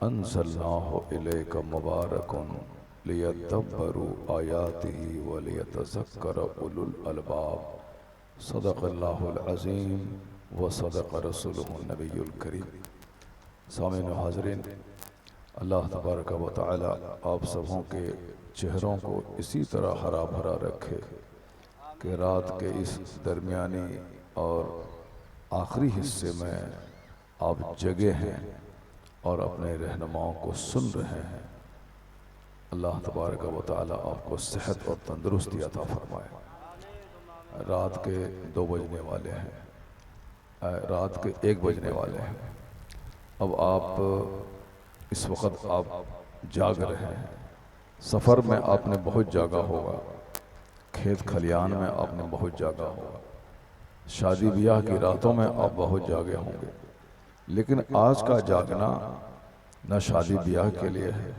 अन्ज़लनाहु इलैका मुबारकुन लियद्दब्बरू आयातिही व लियतज़क्कर उलुल अलबाब। सदक़ल्लाहुल अज़ीम व सदक़ रसूलुहुन नबियुल करीम। सामीन व हाज़रीन, अल्लाह तबारक व तआला आप सबों के चेहरों को इसी तरह हरा भरा रखे कि रात के इस दरमियानी और आखिरी हिस्से में आप जगे हैं और अपने रहनुमाओं को सुन रहे हैं। अल्लाह तबारक व तआला आपको सेहत और तंदुरुस्ती अता फरमाए। रात के 2 बजने वाले हैं, रात के 1 बजने वाले हैं। अब आप इस वक्त आप जाग रहे हैं। सफ़र में आपने बहुत जागा होगा, खेत खलियान में आपने बहुत जागा होगा, शादी ब्याह की रातों में आप बहुत जागे होंगे। लेकिन आज का जागना न शादी ब्याह के लिए है,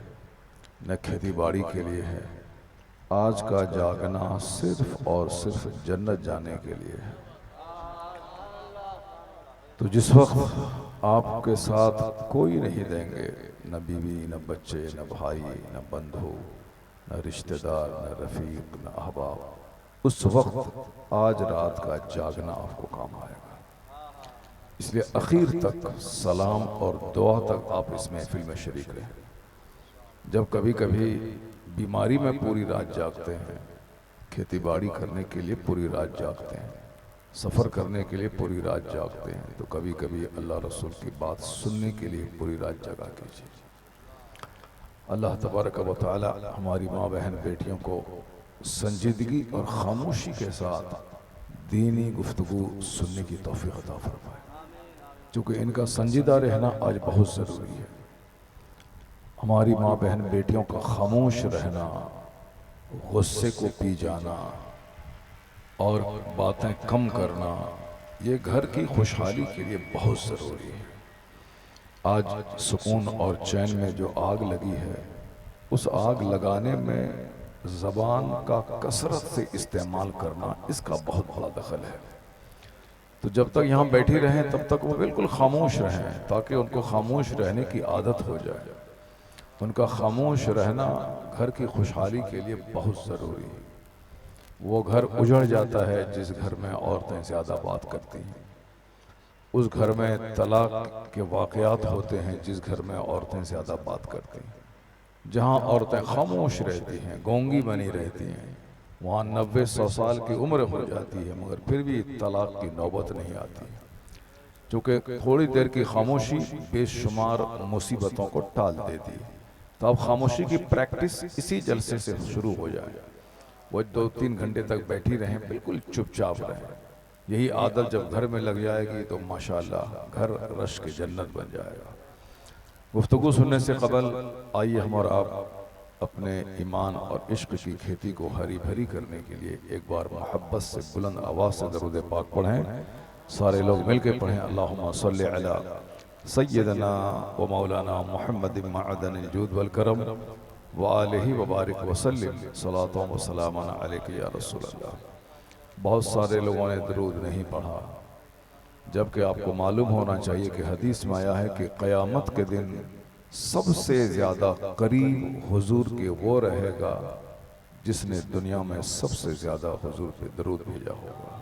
न खेती बाड़ी के लिए है। आज का जागना सिर्फ और सिर्फ जन्नत जाने के लिए है। तो जिस वक्त आपके साथ कोई नहीं देंगे, न बीवी, न बच्चे, न भाई, न बंधु, न रिश्तेदार, न रफ़ीक, न अहबाब, उस वक्त आज रात का जागना आपको काम आएगा। इसलिए आखिर तक सलाम और दुआ तक आप इस महफिल में शरीक रहें। जब कभी कभी बीमारी में पूरी रात जागते हैं, खेती बाड़ी करने के लिए पूरी रात जागते हैं, सफ़र करने के लिए पूरी रात जागते हैं, तो कभी कभी अल्लाह रसूल की बात सुनने के लिए पूरी रात जगा कीजिए। अल्लाह तबारक व तआला हमारी माँ बहन बेटियों को संजीदगी और खामोशी के साथ दीनी गुफ्तगू सुनने की तौफीक अता फरमाए, क्योंकि इनका संजीदा रहना आज बहुत ज़रूरी है। हमारी माँ बहन बेटियों का खामोश रहना, गुस्से को पी जाना और बातें कम करना, ये घर की खुशहाली के लिए बहुत ज़रूरी है। आज सुकून और चैन में जो आग लगी है, उस आग लगाने में ज़बान का कसरत से इस्तेमाल करना, इसका बहुत बड़ा दखल है। तो जब तक यहाँ बैठी रहें तब तक वो बिल्कुल खामोश रहें, ताकि उनको खामोश रहने की आदत हो जाए। उनका खामोश रहना घर की खुशहाली के लिए बहुत ज़रूरी है। वो घर उजड़ जाता है जिस घर में औरतें ज़्यादा बात करती हैं, उस घर में तलाक के वाक़यात होते हैं जिस घर में औरतें ज़्यादा बात करती हैं। जहाँ औरतें खामोश रहती हैं, गूंगी बनी रहती हैं, वहाँ 90-100 साल की उम्र हो जाती है, मगर फिर भी तलाक की नौबत नहीं आती, क्योंकि थोड़ी देर की खामोशी बेशुमार मुसीबतों को टाल देती है। तो अब खामोशी की प्रैक्टिस इसी जलसे से शुरू हो जाए। वो 2-3 घंटे तक बैठी रहें, बिल्कुल चुपचाप रहें। यही आदत जब घर में लग जाएगी तो माशाअल्लाह घर रश की जन्नत बन जाएगा। गुफ्तगू सुनने से कबल आइए हम और आप अपने ईमान और इश्क की खेती को हरी भरी करने के लिए एक बार मोहब्बत से बुलंद आवाज़ से दरूद पाक पढ़ें। सारे लोग मिलकर पढ़ें। अल्लाहुम्मा सल्लि अला सय्यदना व मौलाना मुहम्मद मअदनिल जूद वल करम व आलिहि व बारिक व सल्लिम सलातों व सलामन अलैका या रसूल अल्लाह। बहुत सारे लोगों ने दरूद नहीं पढ़ा, जबकि आपको मालूम होना चाहिए कि हदीस में आया है कि क़यामत के दिन सबसे ज़्यादा करीब हुजूर के वो रहेगा जिसने दुनिया में सबसे ज़्यादा हुजूर पे दरूद भेजा होगा।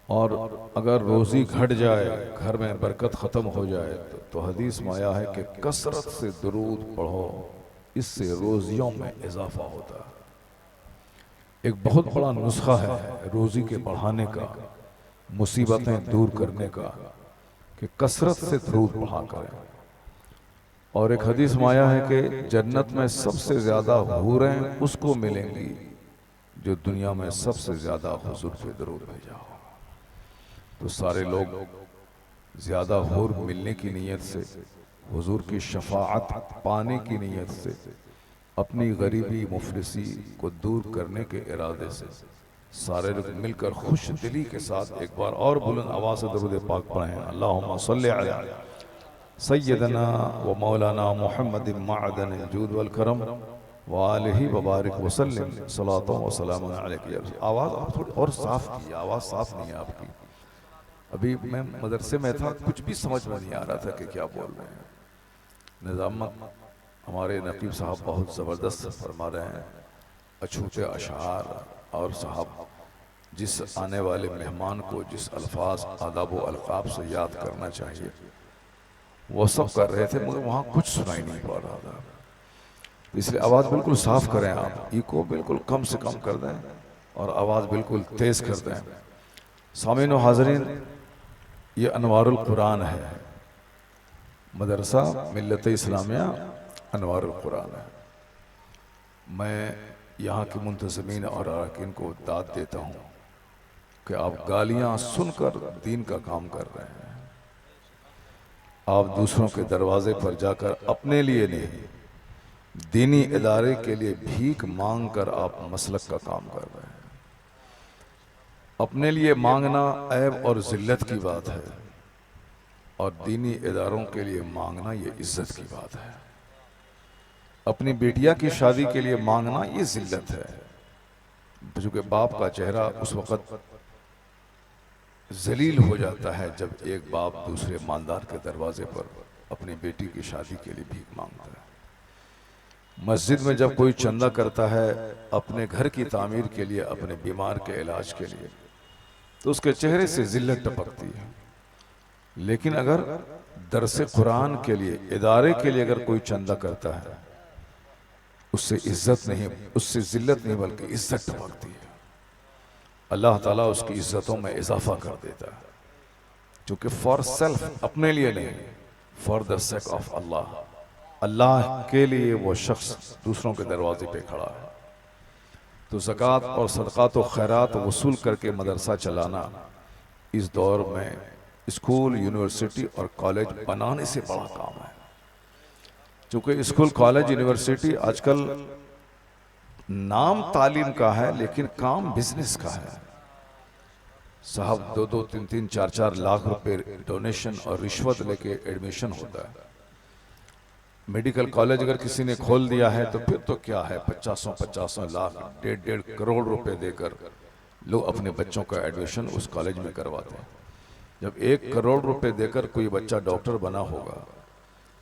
और अगर रोज़ी घट जाए, घर में बरकत ख़त्म हो जाए, तो हदीस में आया है कि कसरत से दरूद पढ़ो, इससे रोज़ियों में इजाफा होता है। एक बहुत बड़ा नुस्खा है रोज़ी के बढ़ाने का, मुसीबतें दूर करने का, कि कसरत से दरूद पढ़ा करें। और एक हदीस में आया है कि जन्नत में सबसे ज़्यादा हूरें उसको मिलेंगी जो दुनिया में सबसे ज़्यादा हुजूर पे दरूद भेजा हो। तो सारे लोग ज़्यादा हूर मिलने की नीयत से, हुजूर की शफाअत पाने की नीयत से, अपनी गरीबी मुफलिसी को दूर करने के इरादे से सारे लोग मिलकर खुश दिली के साथ एक बार और बुलंद आवाज़ से दरूद पाक पढ़ें। अल्लाहुम्मा सल्लि अला सय्यदना व मौलाना मुहम्मद मअदनिल जूद वल करम व आलिहि व बारिक व सल्लिम सलातों व सलाम अलैका। आवाज़ आप थोड़ी और साफ़ की, आवाज़ साफ़ नहीं है आपकी। अभी मैं मदरसे में था, कुछ भी समझ में नहीं आ रहा था कि क्या बोल रहे हैं। निज़ामत हमारे नकीब साहब बहुत ज़बरदस्त फरमा रहे हैं, अछूते अशार। और साहब जिस आने वाले मेहमान को जिस अल्फाज आदाब व अलक़ाब से याद करना चाहिए वो सब कर रहे थे, मगर वहाँ कुछ सुनाई नहीं पड़ रहा था। इसलिए आवाज़ बिल्कुल साफ करें आप, इको बिल्कुल कम से कम कर दें और आवाज़ बिल्कुल तेज़ कर दें। सामीन व हाज़रीन, ये अनवारुल कुरान है, मदरसा मिल्लत इस्लामिया अनवारुल कुरान है। मैं यहाँ के मुंतज़मीन और अरकान को दाद देता हूँ कि आप गालियाँ सुनकर दीन का काम कर रहे हैं। आप दूसरों के दरवाजे पर जाकर अपने लिए नहीं, दीनी इदारे के लिए भीख मांग कर आप मसलक का काम कर रहे हैं। अपने लिए मांगना ऐब और जिल्लत की बात है, और दीनी इदारों के लिए मांगना ये इज्जत की बात है। अपनी बेटिया की शादी के लिए मांगना ये जिल्लत है, क्योंकि बाप का चेहरा उस वक़्त जलील हो जाता है जब एक बाप दूसरे मालदार के दरवाजे पर अपनी बेटी की शादी के लिए भीख मांगता है। मस्जिद में जब कोई चंदा करता है अपने घर की तामीर के लिए, अपने बीमार के इलाज के लिए, तो उसके चेहरे से जिल्लत टपकती है। लेकिन अगर दरस कुरान के लिए, इदारे के लिए अगर कोई चंदा करता है, उससे इज्जत नहीं, उससे जिल्लत नहीं बल्कि इज्जत टपकती है। अल्लाह ताला उसकी इज्जतों में इजाफा कर देता है, क्योंकि फॉर सेल्फ, अपने लिए नहीं, फॉर द सेक ऑफ अल्लाह, अल्लाह के लिए वो शख्स दूसरों के दरवाजे पे खड़ा है। तो ज़कात और सदक़ात और खैरात वसूल करके मदरसा चलाना इस दौर में स्कूल, यूनिवर्सिटी और कॉलेज बनाने से बड़ा काम है। क्योंकि स्कूल, कॉलेज, यूनिवर्सिटी आजकल नाम तालीम का है लेकिन काम बिजनेस का है। साहब 2-2, 3-3, 4-4 लाख रुपए डोनेशन और रिश्वत लेके एडमिशन होता है। मेडिकल कॉलेज अगर किसी ने खोल दिया है तो फिर तो क्या है, 50 लाख, 1.5 करोड़ रुपए देकर लोग अपने बच्चों का एडमिशन उस कॉलेज में करवाते हैं। जब 1 करोड़ रुपए देकर कोई बच्चा डॉक्टर बना होगा,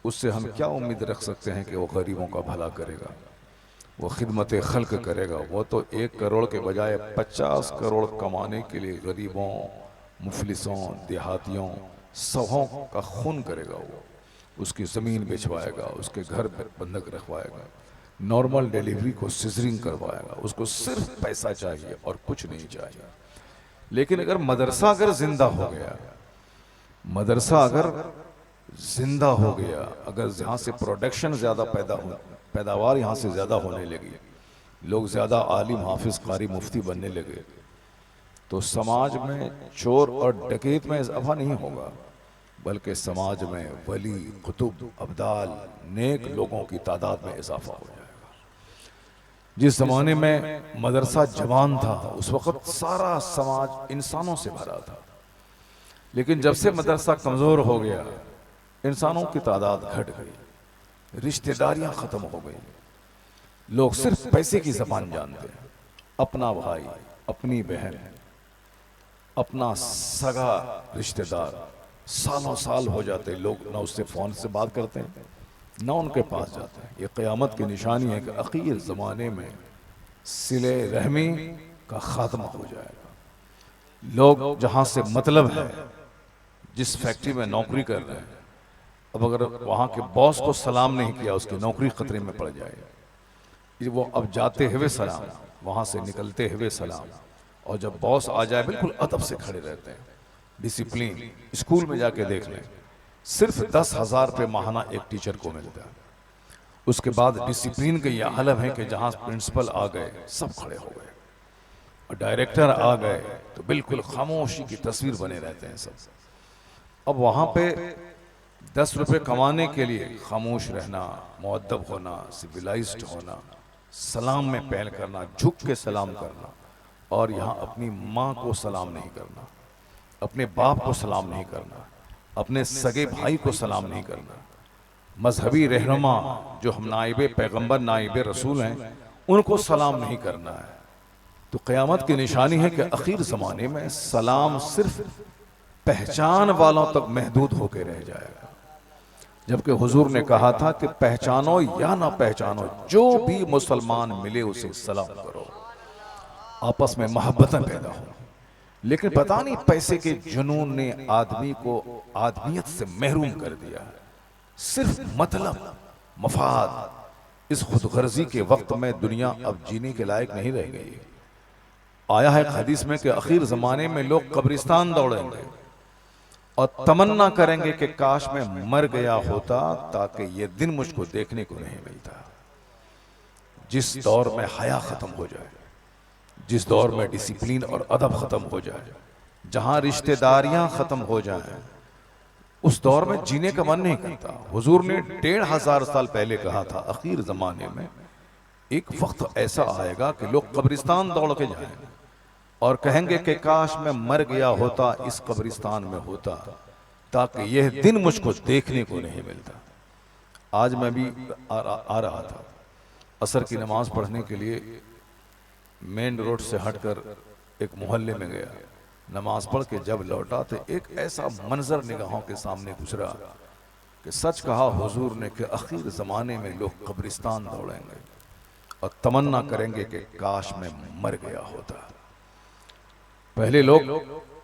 उससे हम क्या उम्मीद रख सकते हैं कि वो गरीबों का भला करेगा, वो खिदमत खल्क करेगा। वो तो 1 करोड़ के बजाय 50 करोड़ कमाने के लिए गरीबों, मुफलिसों, देहातियों, सबों का खून करेगा। वो उसकी ज़मीन बेचवाएगा, उसके घर बंधक रखवाएगा, नॉर्मल डिलीवरी को सिजरिंग करवाएगा। उसको सिर्फ पैसा चाहिए और कुछ नहीं चाहिए। लेकिन अगर मदरसा अगर जिंदा हो गया, मदरसा अगर जिंदा हो गया, अगर यहाँ से प्रोडक्शन ज़्यादा पैदावार यहाँ से ज़्यादा होने लगी, लोग ज़्यादा आलिम, हाफिज, कारी, मुफ्ती बनने लगे, तो समाज में चोर और डकैत में इजाफा नहीं होगा, बल्कि समाज में वली, कुतुब, अब्दाल, नेक लोगों की तादाद में इजाफा हो जाएगा। जिस ज़माने में मदरसा जवान था, उस वक़्त सारा समाज इंसानों से भरा था। लेकिन जब से मदरसा कमज़ोर हो गया, इंसानों की तादाद घट गई, रिश्तेदारियां ख़त्म हो गई, लोग सिर्फ पैसे की ज़बान जानते हैं। अपना भाई, अपनी बहन, अपना सगा रिश्तेदार सालों साल हो जाते, लोग ना उससे फ़ोन से बात करते हैं ना उनके पास जाते हैं। ये क़यामत की निशानी है कि अख़ीर ज़माने में सिले रहमी का ख़ात्मा हो जाएगा। लोग जहाँ से मतलब है, जिस फैक्ट्री में नौकरी कर रहे हैं, अब अगर वहाँ के बॉस को सलाम नहीं किया, उसकी नौकरी खतरे में पड़ जाएगी। वो अब जाते हुए सलाम, वहाँ से निकलते हुए सलाम, और जब बॉस आ जाए बिल्कुल अदब से खड़े रहते हैं, डिसिप्लिन। स्कूल में जाके देख लें, सिर्फ 10,000 रुपये माहाना एक टीचर को मिलता है। उसके बाद डिसिप्लिन का यह आलम है कि जहाँ प्रिंसिपल आ गए सब खड़े हो गए, और डायरेक्टर आ गए तो बिल्कुल खामोशी की तस्वीर बने रहते हैं सब। अब वहाँ पे 10 रुपये कमाने के लिए खामोश रहना, मुअद्दब होना, सिविलाइज्ड होना, सलाम में पहल करना, झुक के सलाम करना, और यहाँ अपनी माँ को सलाम नहीं करना, अपने बाप को सलाम नहीं करना, अपने सगे भाई को सलाम नहीं करना, मजहबी रहनुमा जो हम नाइबे पैगंबर, नाइबे रसूल हैं, उनको सलाम नहीं करना है। तो क़यामत की निशानी है कि आखिर ज़माने में सलाम सिर्फ पहचान वालों तक महदूद होकर रह जाएगा। जबकि हुजूर ने कहा था कि पहचानो या ना पहचानो, जो भी मुसलमान मिले उसे सलाम करो, आपस में मोहब्बतें पैदा हो। लेकिन पता नहीं पैसे के जुनून ने आदमी को आदमियत से महरूम कर दिया। सिर्फ मतलब, मफाद, इस खुदगर्जी के वक्त में दुनिया अब जीने के लायक नहीं रह गई। आया है हदीस में कि आखिर जमाने में लोग कब्रिस्तान दौड़ेंगे और तमन्ना करेंगे कि काश मैं मर गया होता ताकि ये दिन मुझको देखने को नहीं मिलता। जिस दौर में हया खत्म हो जाए, जिस दौर में डिसिप्लिन और अदब खत्म हो जाए, जहां रिश्तेदारियां खत्म हो जाएं, उस दौर में जीने का मन नहीं करता। हुजूर ने 1500 साल पहले कहा था, आखिर जमाने में एक वक्त ऐसा आएगा कि लोग कब्रिस्तान दौड़ के जाएंगे और कहेंगे कि काश मैं मर गया होता, इस कब्रिस्तान में होता, ताकि यह दिन मुझको देखने को नहीं मिलता। आज मैं भी आ रहा था, असर की नमाज पढ़ने के लिए मेन रोड से हटकर एक मोहल्ले में गया। नमाज पढ़ के जब लौटा तो एक ऐसा मंजर निगाहों के सामने गुजरा कि सच कहा हुजूर ने कि आखिर ज़माने में लोग कब्रिस्तान दौड़ेंगे और तमन्ना करेंगे कि काश मैं मर गया होता। पहले लोग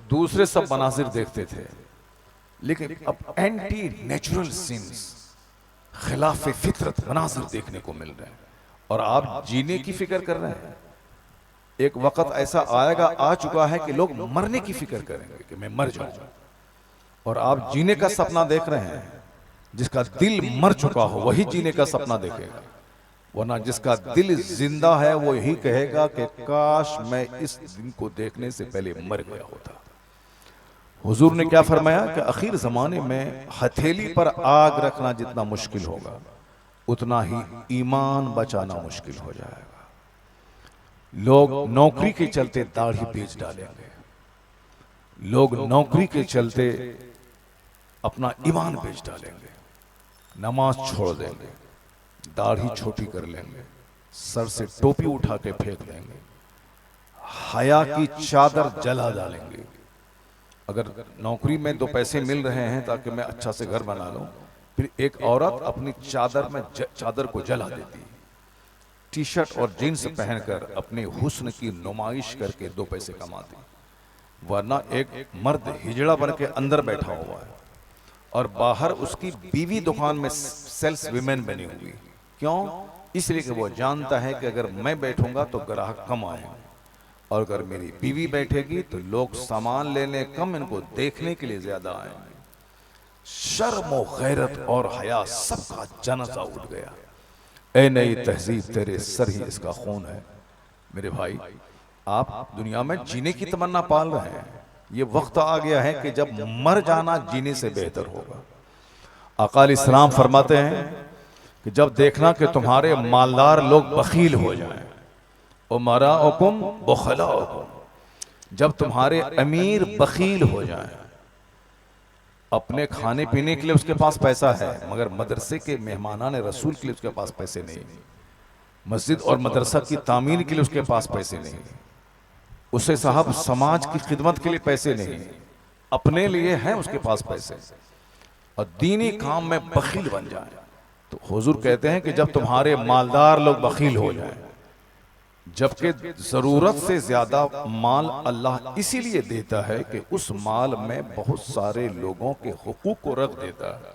दूसरे सब मनाजिर देखते थे, लेकिन अब एंटी नेचुरल सीन्स, खिलाफ फितरत मनाजिर देखने को मिल रहे हैं और आप जीने की फिक्र कर रहे हैं। एक वक्त ऐसा आएगा, आ चुका है कि लोग मरने की फिक्र करेंगे कि मैं मर जाऊं, और आप जीने का सपना देख रहे हैं। जिसका दिल मर चुका हो वही जीने का सपना देखेगा, वरना जिसका दिल जिंदा है वो यही कहेगा कि काश मैं इस दिन को देखने से पहले मर गया होता। हुजूर ने क्या फरमाया कि आखिर जमाने में हथेली पर आग रखना जितना मुश्किल होगा, उतना ही ईमान बचाना मुश्किल हो जाएगा। लोग नौकरी के चलते दाढ़ी बेच डालेंगे, लोग नौकरी के चलते अपना ईमान बेच डालेंगे, नमाज छोड़ देंगे, दाढ़ी छोटी कर लेंगे, सर से टोपी उठा के फेंक देंगे, हया की चादर जला डालेंगे। अगर नौकरी में 2 पैसे मिल रहे हैं ताकि मैं अच्छा से घर बना लूं, फिर एक औरत अपनी चादर को जला देती, टी शर्ट और जीन्स पहनकर अपने हुस्न की नुमाइश करके 2 पैसे कमाती। वरना एक मर्द हिजड़ा बन के अंदर बैठा हुआ है और बाहर उसकी बीवी दुकान में सेल्स विमेन बनी हुई। क्यों? इसलिए कि वो जानता है कि अगर मैं बैठूंगा तो ग्राहक कम आएंगे, और अगर मेरी बीवी बैठेगी तो लोग सामान लेने कम, इनको देखने के लिए ज्यादा आएंगे। शर्म और गैरत और हया सबका जनाजा उठ गया। ए नई तहजीब, तेरे सर ही इसका खून है। मेरे भाई, आप दुनिया में जीने की तमन्ना पाल रहे हैं, ये वक्त आ गया है कि जब मर जाना जीने से बेहतर होगा। आका अलैहिस्सलाम फरमाते हैं कि जब देखना कि तुम्हारे मालदार लोग बखील हो जाएं, उमराउकुम बुखलाउकुम, जब तुम्हारे अमीर बखील हो जाएं, अपने खाने पीने के लिए उसके पास पैसा है मगर मदरसे के मेहमानान रसूल के लिए उसके पास पैसे नहीं, मस्जिद और मदरसा की तामीर के लिए उसके पास पैसे नहीं, उसे साहब समाज की खिदमत के लिए पैसे नहीं, अपने लिए हैं उसके पास पैसे, और दीनी काम में बखील बन जाए। तो हुजूर कहते हैं कि जब तुम्हारे मालदार लोग बखील हो जाएं, जबकि जरूरत से ज्यादा माल अल्लाह इसीलिए देता है कि उस माल में बहुत सारे लोगों के हुकूक को रख देता है,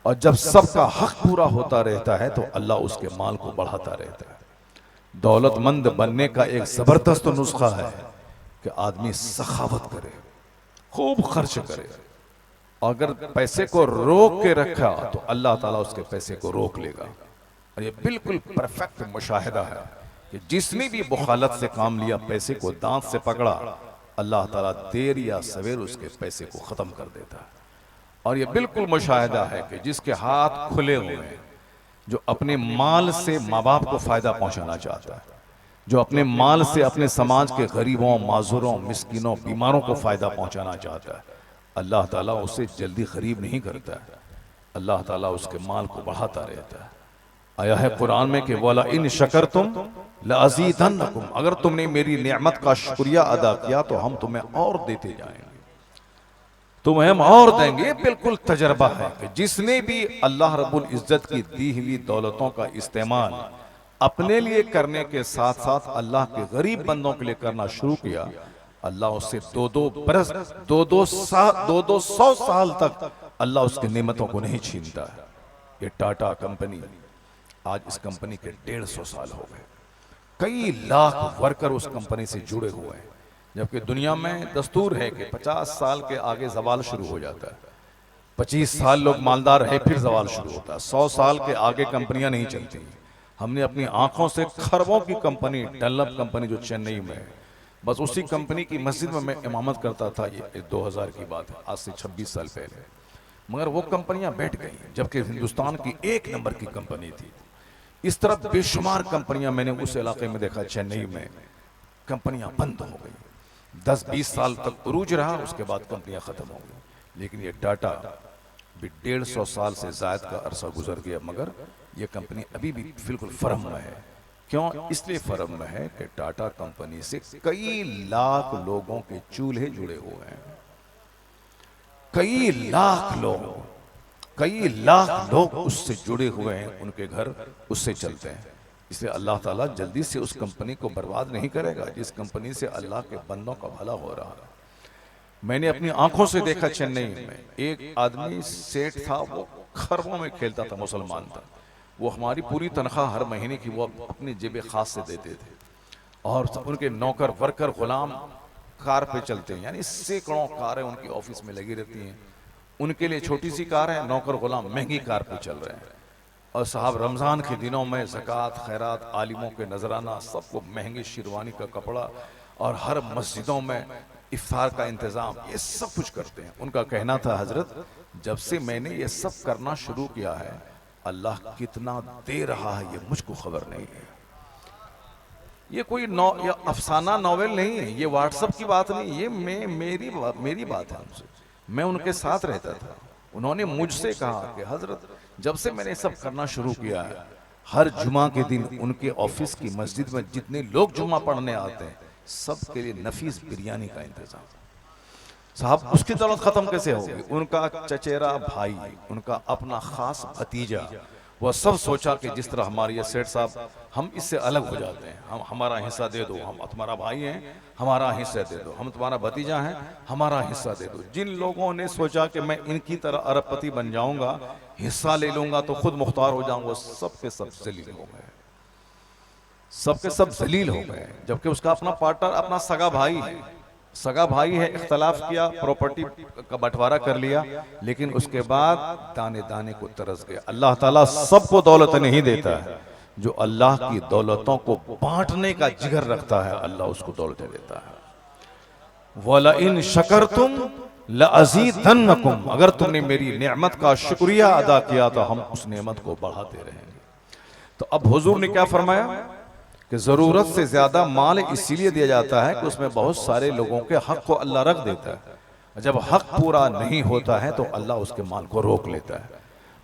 और जब सबका हक पूरा होता रहता है तो अल्लाह उसके माल को बढ़ाता रहता है। दौलतमंद बनने का एक जबरदस्त नुस्खा है कि आदमी सखावत करे, खूब खर्च करे। अगर पैसे को रोक के रखा तो अल्लाह ताला उसके पैसे को रोक लेगा। और ये बिल्कुल परफेक्ट मुशाहिदा है कि जिसने भी बुखालत से काम लिया, पैसे को दांत से पकड़ा, अल्लाह ताला देर या सवेर उसके पैसे को खत्म कर देता है। और ये बिल्कुल मुशाहिदा है कि जिसके हाथ खुले हुए हैं, जो अपने माल से माँ बाप को फायदा पहुंचाना चाहता है, जो अपने माल से अपने समाज के गरीबों, माजूरों, मिस्किनों, बीमारों को फायदा पहुंचाना चाहता है, अल्लाह ताला उसे जल्दी गरीब नहीं करता है, अल्लाह ताला उसके माल को बढ़ाता रहता है। आया है कुरान में कि वला इन शकरतुम लअज़ीदन्नकुम, अगर तुमने मेरी नेमत का शुक्रिया अदा किया तो हम तुम्हें और देते जाएंगे। तुम्हें हम और देंगे। बिल्कुल तजर्बा है कि जिसने भी अल्लाह रब्बुल इज्जत की दी हुई दौलतों का इस्तेमाल अपने लिए करने के साथ साथ अल्लाह के गरीब बंदों के लिए करना शुरू किया, अल्लाह उससे दो दो बरस दो दो सौ साल तक अल्लाह उसकी नेमतों को नहीं छीनता है। ये टाटा कंपनी, आज इस कंपनी के 150 साल हो गए, कई लाख वर्कर उस कंपनी से जुड़े हुए हैं, जबकि दुनिया में दस्तूर है कि 50 साल के आगे जवाल शुरू हो जाता है। 25 साल लोग मालदार है फिर जवाल शुरू होता है। 100 साल के आगे कंपनियां नहीं चलती। हमने अपनी आंखों से खरबों की कंपनी, डनलप कंपनी जो चेन्नई में है, बस उसी कंपनी की मस्जिद में मैं इमामत करता था। ये 2000 की बात है, आज से 26 साल पहले। मगर वो कंपनियां बैठ गई, जबकि हिंदुस्तान की 1 नंबर की कंपनी थी। इस तरह बेशुमार कंपनियां मैंने उस इलाके में देखा, चेन्नई में कंपनियां बंद हो गई। 10-20 साल तक उरूज रहा, उसके बाद कंपनियां खत्म हो गई। लेकिन ये टाटा भी 150 साल से ज्यादा का अरसा गुजर गया, मगर ये कंपनी अभी भी बिल्कुल फर्म में है। क्यों? इसलिए फर्म में है कि टाटा कंपनी से कई लाख लोगों के चूल्हे जुड़े हुए हैं। कई लाख लोग उससे जुड़े हुए हैं, उनके घर उससे चलते हैं। इसलिए अल्लाह ताला जल्दी से उस कंपनी को बर्बाद नहीं करेगा जिस कंपनी से अल्लाह के बंदों का भला हो रहा है। मैंने अपनी आंखों से देखा, चेन्नई में एक आदमी सेठ था, वो खरबों में खेलता था, मुसलमान था। वो हमारी पूरी तनख्वाह हर महीने की वो अपनी जेब खास से देते थे, और उनके नौकर वर्कर गुलाम कार पे चलते हैं, यानी सैकड़ों कारें उनकी ऑफिस में लगी रहती हैं। उनके लिए छोटी सी कार है, नौकर गुलाम महंगी कार पे चल रहे हैं। और साहब रमजान के दिनों में ज़कात, खैरात, आलिमों के नजराना, सबको महंगी शेरवानी का कपड़ा, और हर मस्जिदों में इफ्तार का इंतजाम, ये सब कुछ करते हैं। उनका कहना था, हजरत जब से मैंने ये सब करना शुरू किया है, अल्लाह कितना दे रहा है ये मुझको खबर नहीं है। ये कोई या अफसाना नॉवेल नहीं है, ये व्हाट्सएप की बात नहीं, ये मेरी बात है उनसे। मैं उनके साथ रहता था, उन्होंने मुझसे कहा कि हजरत जब से मैंने सब करना शुरू किया है, हर जुमा के दिन उनके ऑफिस की मस्जिद में जितने लोग जुमा पढ़ने आते हैं, सब के लिए नफीस बिरयानी का इंतजाम। साहब उसकी दौलत खत्म कैसे होगी? उनका चचेरा भाई, उनका अपना खास भतीजा, वह सब सोचा कि जिस तरह हमारे ये सेठ साहब, हम इससे अलग हो जाते हैं, हम हमारा हिस्सा दे दो, हम तुम्हारा भाई हैं, हमारा हिस्सा दे दो, हम तुम्हारा भतीजा हैं, हमारा हिस्सा दे दो। जिन लोगों ने सोचा कि मैं इनकी तरह अरबपति बन जाऊंगा, हिस्सा ले लूंगा तो खुद मुख्तार हो जाऊंगा, सबके सब जलील हो गए, सबके सब जलील हो गए। जबकि उसका अपना पार्टनर, अपना सगा भाई है, इख्तलाफ किया, प्रॉपर्टी का बंटवारा कर लिया, लेकिन उसके बाद दाने दाने को तरस गया। अल्लाह ताला सबको दौलत नहीं देता है, जो अल्लाह की दौलतों को बांटने का जिगर रखता है, अल्लाह उसको दौलत देता है। वला इन शकरतुम लअज़ीदन्नकुम, अगर तुमने मेरी नेमत का शुक्रिया अदा किया तो हम उस नेमत को बढ़ाते रहेंगे। तो अब हुजूर ने क्या फरमाया कि जरूरत से ज्यादा माल इसीलिए दिया जाता है कि उसमें बहुत सारे लोगों के हक को अल्लाह रख देता है। जब हक पूरा नहीं होता है तो अल्लाह उसके माल को रोक लेता है।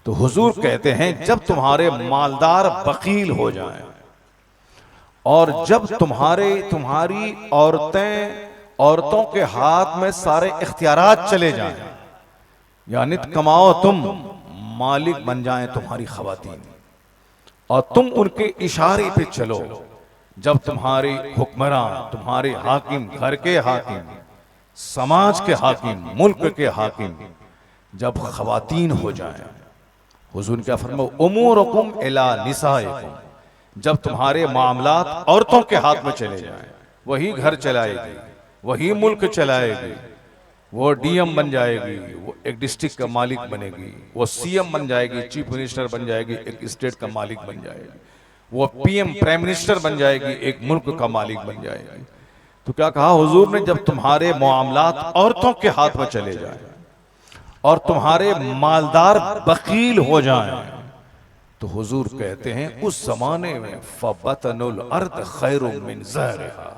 तो हुजूर कहते हैं, जब तुम्हारे मालदार बकील हो जाएं, और जब तुम्हारी औरतों के हाथ में सारे इख्तियारात चले जाएं, यानी कमाओ तुम, मालिक बन जाएं तुम्हारी खवातीन, और तुम उनके इशारे पे चलो। जब तुम्हारे हुक्मरान, तुम्हारे हाकिम, घर के हाकिम, समाज के हाकिम, मुल्क के हाकिम, जब खवातीन हो जाएं, हुजूर क्या फरमाओ, उमूरुकुम इला निसाइकुम, जब तुम्हारे मामलात औरतों के हाथ में चले जाएं, वही घर चलाएगी, वही मुल्क चलाएगी, वो डीएम बन जाएगी, वो एक डिस्ट्रिक्ट का मालिक बनेगी, वो सीएम बन जाएगी, चीफ मिनिस्टर बन जाएगी, एक स्टेट का मालिक बन जाएगी, वो पीएम प्राइम मिनिस्टर बन जाएगी, एक मुल्क का मालिक बन जाएगी। तो क्या कहा हुजूर ने, जब तुम्हारे मामलात औरतों के हाथ में चले जाएं और तुम्हारे मालदार बकील हो जाएं, तो हुजूर कहते हैं उस जमाने में फबतनुल अर्द खैरुम मिन ज़हरिहा,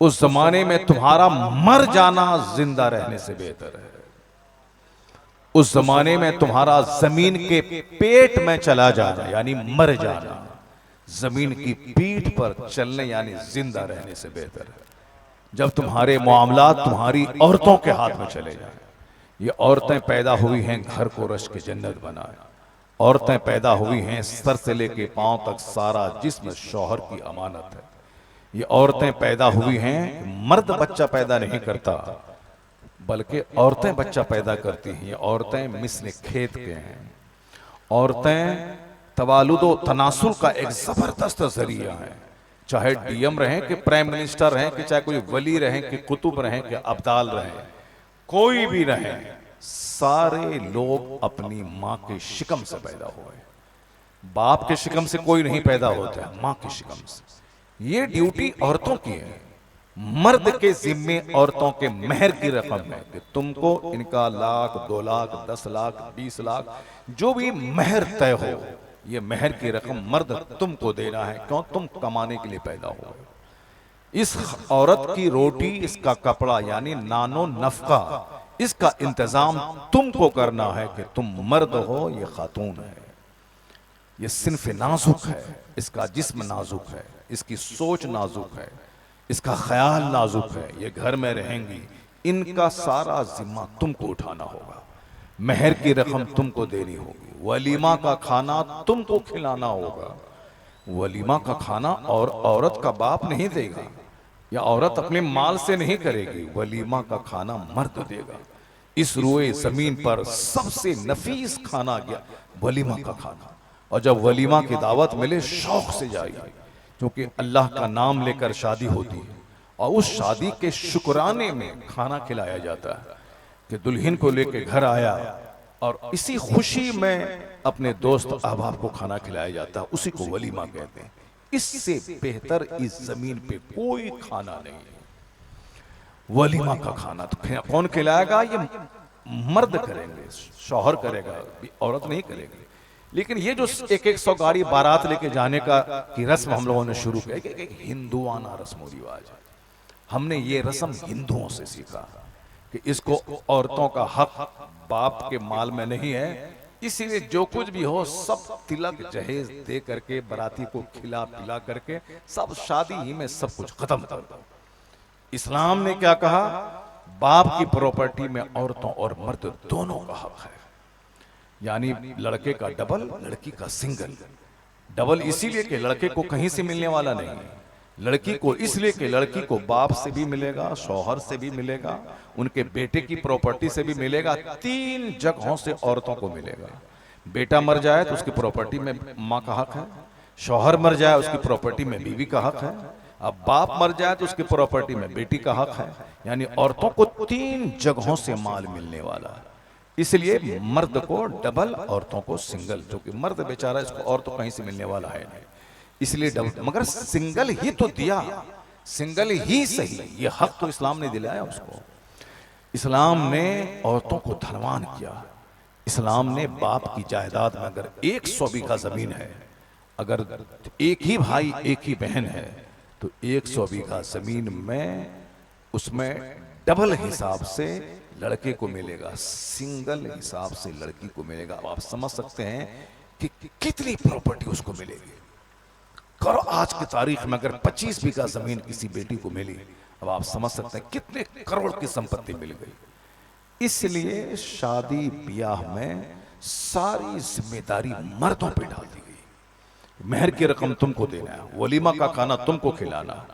उस जमाने में तुम्हारा मर जाना जिंदा रहने से बेहतर है। उस जमाने में तुम्हारा जमीन के पेट में चला जाना यानी मर जाना, जमीन की पीठ पर चलने यानी जिंदा रहने से बेहतर है। जब तुम्हारे मामलात तुम्हारी औरतों के हाथ में चले जाएं, ये औरतें पैदा हुई हैं घर को रश के जन्नत बनाए। औरतें पैदा हुई हैं सर से लेके पांव तक सारा जिस्म शौहर की अमानत है। ये औरतें पैदा हुई हैं, मर्द बच्चा पैदा नहीं करता बल्कि औरतें बच्चा पैदा करती हैं। ये औरतें मिस्र खेत के हैं। औरतें तवालुदो तनासुल का एक जबरदस्त जरिया है। चाहे डीएम रहें कि प्राइम मिनिस्टर रहें कि चाहे कोई वली रहें कि कुतुब रहें कि अब्दाल रहें, कोई भी रहे, सारे लोग अपनी माँ के शिकम से पैदा हुए। बाप के शिकम से कोई नहीं पैदा होता है, माँ के शिकम से। ये ड्यूटी औरतों की है। मर्द के जिम्मे औरतों के मेहर की रकम है कि तुमको इनका 1,00,000, 2,00,000, 10,00,000, 20,00,000 जो भी मेहर तय हो, ये मेहर की रकम मर्द तुमको देना है। क्यों? तुम कमाने के लिए पैदा हो। इस औरत की रोटी, इसका कपड़ा यानी नानो नफका, इसका इंतजाम तुमको करना है कि तुम मर्द हो, ये खातून है। ये सिन्फ नाजुक है, इसका जिस्म नाजुक है, इसकी सोच नाजुक है, इसका ख्याल नाजुक है। ये घर में रहेंगी, इनका सारा जिम्मा तुमको उठाना होगा। मेहर की रकम तुमको देनी होगी। वलीमा का खाना तुमको खिलाना होगा। वलीमा का खाना और औरत का बाप नहीं देगा, या औरत अपने माल से नहीं करेगी। वलीमा का खाना मर्द देगा। इस रोए जमीन पर सबसे नफीस खाना गया वलीमा का खाना। और जब वलीमा की दावत मिले, शौक से जाइए, क्योंकि अल्लाह का नाम लेकर शादी होती है। और उस शादी के शुक्राने में खाना खिलाया जाता है कि दुल्हन को लेकर घर आया और इसी खुशी में अपने दोस्त अहबाब को खाना खिलाया जाता है। उसी को वलीमा कहते हैं। इससे बेहतर इस जमीन पे कोई खाना नहीं है। वलीमा का खाना तो कौन खिलाएगा? ये मर्द करेंगे, शौहर करेगा, औरत नहीं करेगी। लेकिन ये जो 100 गाड़ी बारात लेके जाने की रस्म हम लोगों ने शुरू किया, एक हिंदुआना रस्म रिवाज है। हमने ये रस्म हिंदुओं से सीखा कि इसको औरतों का हक बाप के माल में नहीं है, इसीलिए जो कुछ भी हो सब तिलक जहेज दे करके बाराती को खिला पिला करके सब शादी ही में सब कुछ खत्म कर दो। इस्लाम ने क्या कहा? बाप की प्रॉपर्टी में औरतों और मर्द दोनों का हक है। यानी लड़के का डबल, लड़की का सिंगल। डबल इसीलिए कि लड़के को कहीं से मिलने वाला नहीं है, लड़की को इसलिए कि लड़की को बाप से भी मिलेगा, शौहर से भी मिलेगा, उनके बेटे की प्रॉपर्टी से भी मिलेगा। 3 जगहों से औरतों को मिलेगा। बेटा मर जाए तो उसकी प्रॉपर्टी में माँ का हक है, शौहर मर जाए उसकी प्रॉपर्टी में बीवी का हक है, अब बाप मर जाए तो उसकी प्रॉपर्टी में बेटी का हक है। यानी औरतों को 3 जगहों से माल मिलने वाला है। इसलिए मर्द को डबल, औरतों को सिंगल, जो कि मर्द बेचारा इसको और तो कहीं से मिलने वाला है नहीं, इसलिए डबल। मगर सिंगल ही तो दिया, सिंगल ही सही, ये हक तो इस्लाम ने दिलाया उसको। इस्लाम ने औरतों को धनवान किया। इस्लाम ने बाप की जायदाद में अगर 100 बीघा जमीन है, अगर एक ही भाई एक ही बहन है, तो 100 बीघा जमीन में उसमें डबल हिसाब से लड़के को मिलेगा, सिंगल हिसाब से लड़की को मिलेगा। आप समझ सकते हैं कि कितनी प्रॉपर्टी उसको मिलेगी। करो आज की तारीख में अगर 25 बीघा जमीन किसी बेटी को मिली, अब आप समझ सकते हैं कितने करोड़ की संपत्ति मिल गई। इसलिए शादी ब्याह में सारी जिम्मेदारी मर्दों पे डाल दी गई। मेहर की रकम तुमको देना है, वलीमा का खाना तुमको खिलाना,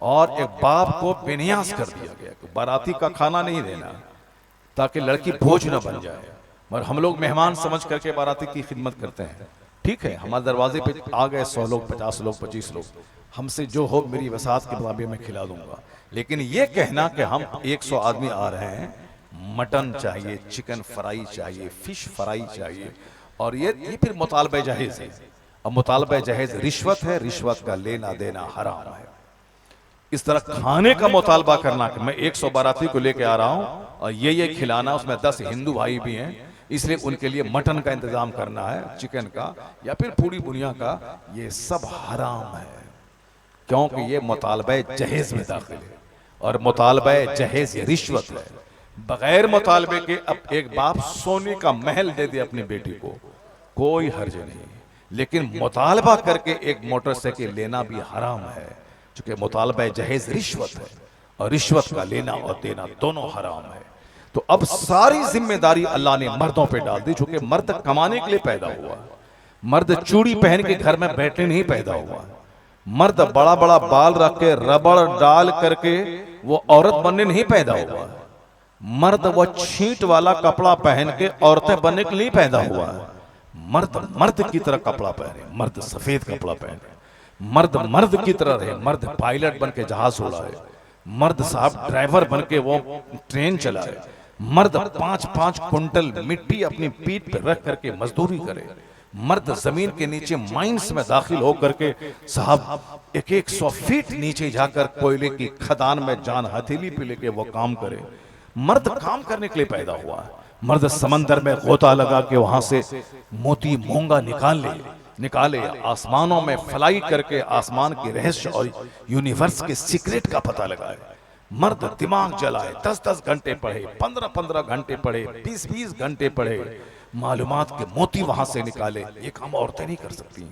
और एक बाप को बेनियाज कर दिया गया कि बाराती का खाना नहीं देना ताकि लड़की बोझ न बन जाए। मगर हम लोग मेहमान समझ करके बाराती की खिदमत करते हैं। ठीक है, हमारे दरवाजे पे आ गए 100 लोग, 50 लोग, 25 लोग, हमसे जो हो मेरी वसात के मुताबिक मैं खिला दूंगा। लेकिन ये कहना कि हम 100 आदमी आ रहे हैं, मटन चाहिए, चिकन फ्राई चाहिए, फिश फ्राई चाहिए, और ये फिर मुतालबा जाहिज है। और मुतालबा जाहिज रिश्वत है, रिश्वत का लेना देना हराम है। इस तरह खाने का मुतालबा करना कि मैं 100 बाराती को लेके आ रहा हूं और ये खिलाना, उसमें 10 हिंदू भाई भी हैं, इसलिए उनके लिए मटन का इंतजाम करना है, चिकन का या फिर पूरी दुनिया का, ये सब हराम है। क्योंकि ये मुतालबा जहेज में दाखिल है, और मुतालबा जहेज रिश्वत है। बगैर मुतालबे के अब एक बाप सोने का महल दे दे अपनी बेटी को, कोई हर्ज नहीं, लेकिन मुतालबा करके एक मोटरसाइकिल लेना भी हराम है, क्योंकि मुतालबा जहेज रिश्वत है, और रिश्वत का लेना और देना दोनों हराम है। तो अब सारी जिम्मेदारी अल्लाह ने मर्दों पे डाल दी, चूंकि मर्द कमाने के लिए पैदा हुआ। मर्द चूड़ी पहन के घर में बैठने नहीं पैदा हुआ। मर्द बड़ा बड़ा बाल रख के रबड़ डाल करके वो औरत बनने नहीं पैदा हुआ। मर्द वो छींट वाला कपड़ा पहन के औरतें बनने के लिए पैदा हुआ। मर्द मर्द की तरह कपड़ा पहने, मर्द सफेद कपड़ा पहने, मर्द मर्द की तरह रहे। मर्द पायलट बन के जहाज उड़ाए, मर्द साहब ड्राइवर बन के वो ट्रेन चलाए, मर्द 5-5 कुंटल मिट्टी अपनी पीठ पे रख करके मजदूरी करे, मर्द जमीन के नीचे माइंस में दाखिल होकर के साहब 100 फीट नीचे जाकर कोयले की खदान में जान हथेली पे लेके वो काम करे। मर्द काम करने के लिए पैदा हुआ। मर्द समंदर में गोता लगा के वहां से मोती मोंगा निकाले, आसमानों में फ्लाई करके आसमान के रहस्य और यूनिवर्स के सीक्रेट का पता लगाए। मर्द दिमाग जलाए, 10-10 घंटे पढ़े, 15-15 घंटे पढ़े, 20-20 घंटे पढ़े, मालूमात के मोती वहां से निकाले। ये काम औरतें नहीं कर सकती।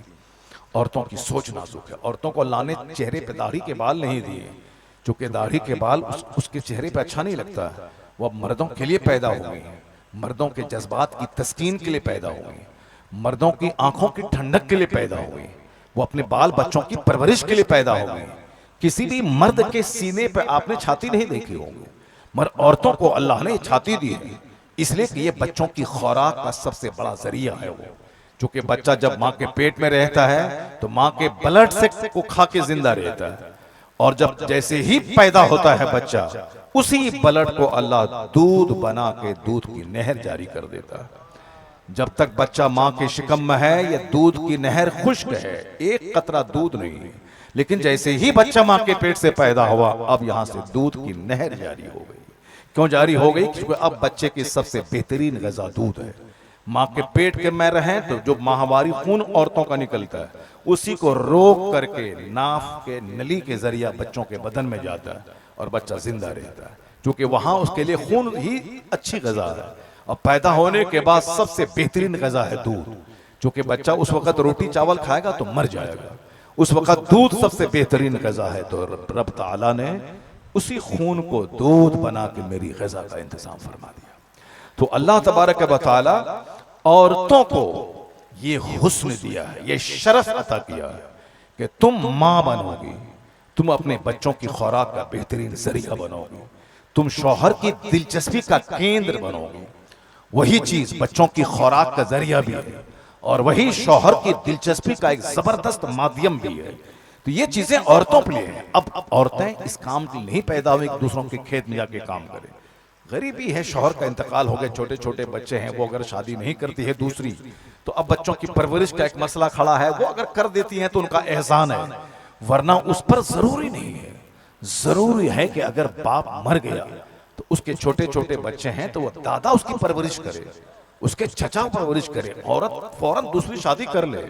औरतों की सोच नाजुक है। औरतों को अल्लाह ने चेहरे पे दाढ़ी के बाल नहीं दिए, चूंकि दाढ़ी के बाल उसके चेहरे पे अच्छा नहीं लगता। वो अब मर्दों के लिए पैदा हो गई हैं, मर्दों के जज्बात की तस्कीन के लिए पैदा हो गई, मर्दों की आंखों की ठंडक के लिए पैदा हो गई, वो अपने बाल बच्चों की परवरिश के लिए पैदा हो गई। किसी भी मर्द के सीने पे आपने छाती नहीं देखी होगी, मगर औरतों को अल्लाह ने छाती दी है, इसलिए कि ये बच्चों की खुराक का सबसे बड़ा जरिया है। वो चूंकि बच्चा जब माँ के पेट में रहता है तो माँ के ब्लड से को खा के जिंदा रहता है, और जब जैसे ही पैदा होता है बच्चा, उसी ब्लड को अल्लाह दूध बना के दूध की नहर जारी कर देता है। जब तक बच्चा माँ के शिकम में है ये दूध की नहर खुश्क है, एक कतरा दूध नहीं है। लेकिन जैसे ही बच्चा माँ के पेट से पैदा हुआ, अब यहां से दूध की नहर जारी हो गई। क्यों जारी हो गई? क्योंकि अब बच्चे की सबसे बेहतरीन ग़िज़ा दूध है। माँ के पेट के में रहें तो जो माहवारी खून औरतों का निकलता है, उसी को रोक करके नाफ के नली के जरिया बच्चों के बदन में जाता है और बच्चा जिंदा रहता है, क्योंकि वहां उसके लिए खून ही अच्छी ग़िज़ा है। और पैदा होने के बाद सबसे बेहतरीन ग़िज़ा है दूध, क्योंकि बच्चा उस वक्त रोटी चावल खाएगा तो मर जाएगा, उस वक्त दूध सबसे बेहतरीन ग़िज़ा है। तो रब ताला ने उसी खून को दूध बना के मेरी ग़िज़ा का इंतजाम फरमा दिया। तो अल्लाह तबारक व तआला औरतों को ये हुस्न दिया है, ये शरफ अता किया है कि तुम माँ बनोगी, तुम अपने बच्चों की खुराक का बेहतरीन जरिया बनोगी, तुम शौहर की दिलचस्पी का केंद्र बनोगी। वही चीज बच्चों की खुराक का जरिया भी है और वही शौहर की दिलचस्पी का एक जबरदस्त माध्यम भी है। तो ये चीजें औरतों के लिए हैं। अब औरतें इस काम के लिए नहीं पैदा हुई दूसरों के खेत में जाके काम करें। गरीबी है, शौहर का इंतकाल हो गया, छोटे छोटे बच्चे हैं, वो अगर शादी नहीं करती है दूसरी, तो अब बच्चों की परवरिश का एक मसला खड़ा है। वो अगर कर देती हैं तो उनका एहसान है, वरना उस पर जरूरी नहीं है। जरूरी है कि अगर बाप मर गया तो उसके छोटे छोटे बच्चे हैं तो वो दादा उसकी परवरिश करे, उसके चचा परवरिश करे। औरत फौरन दूसरी शादी कर ले,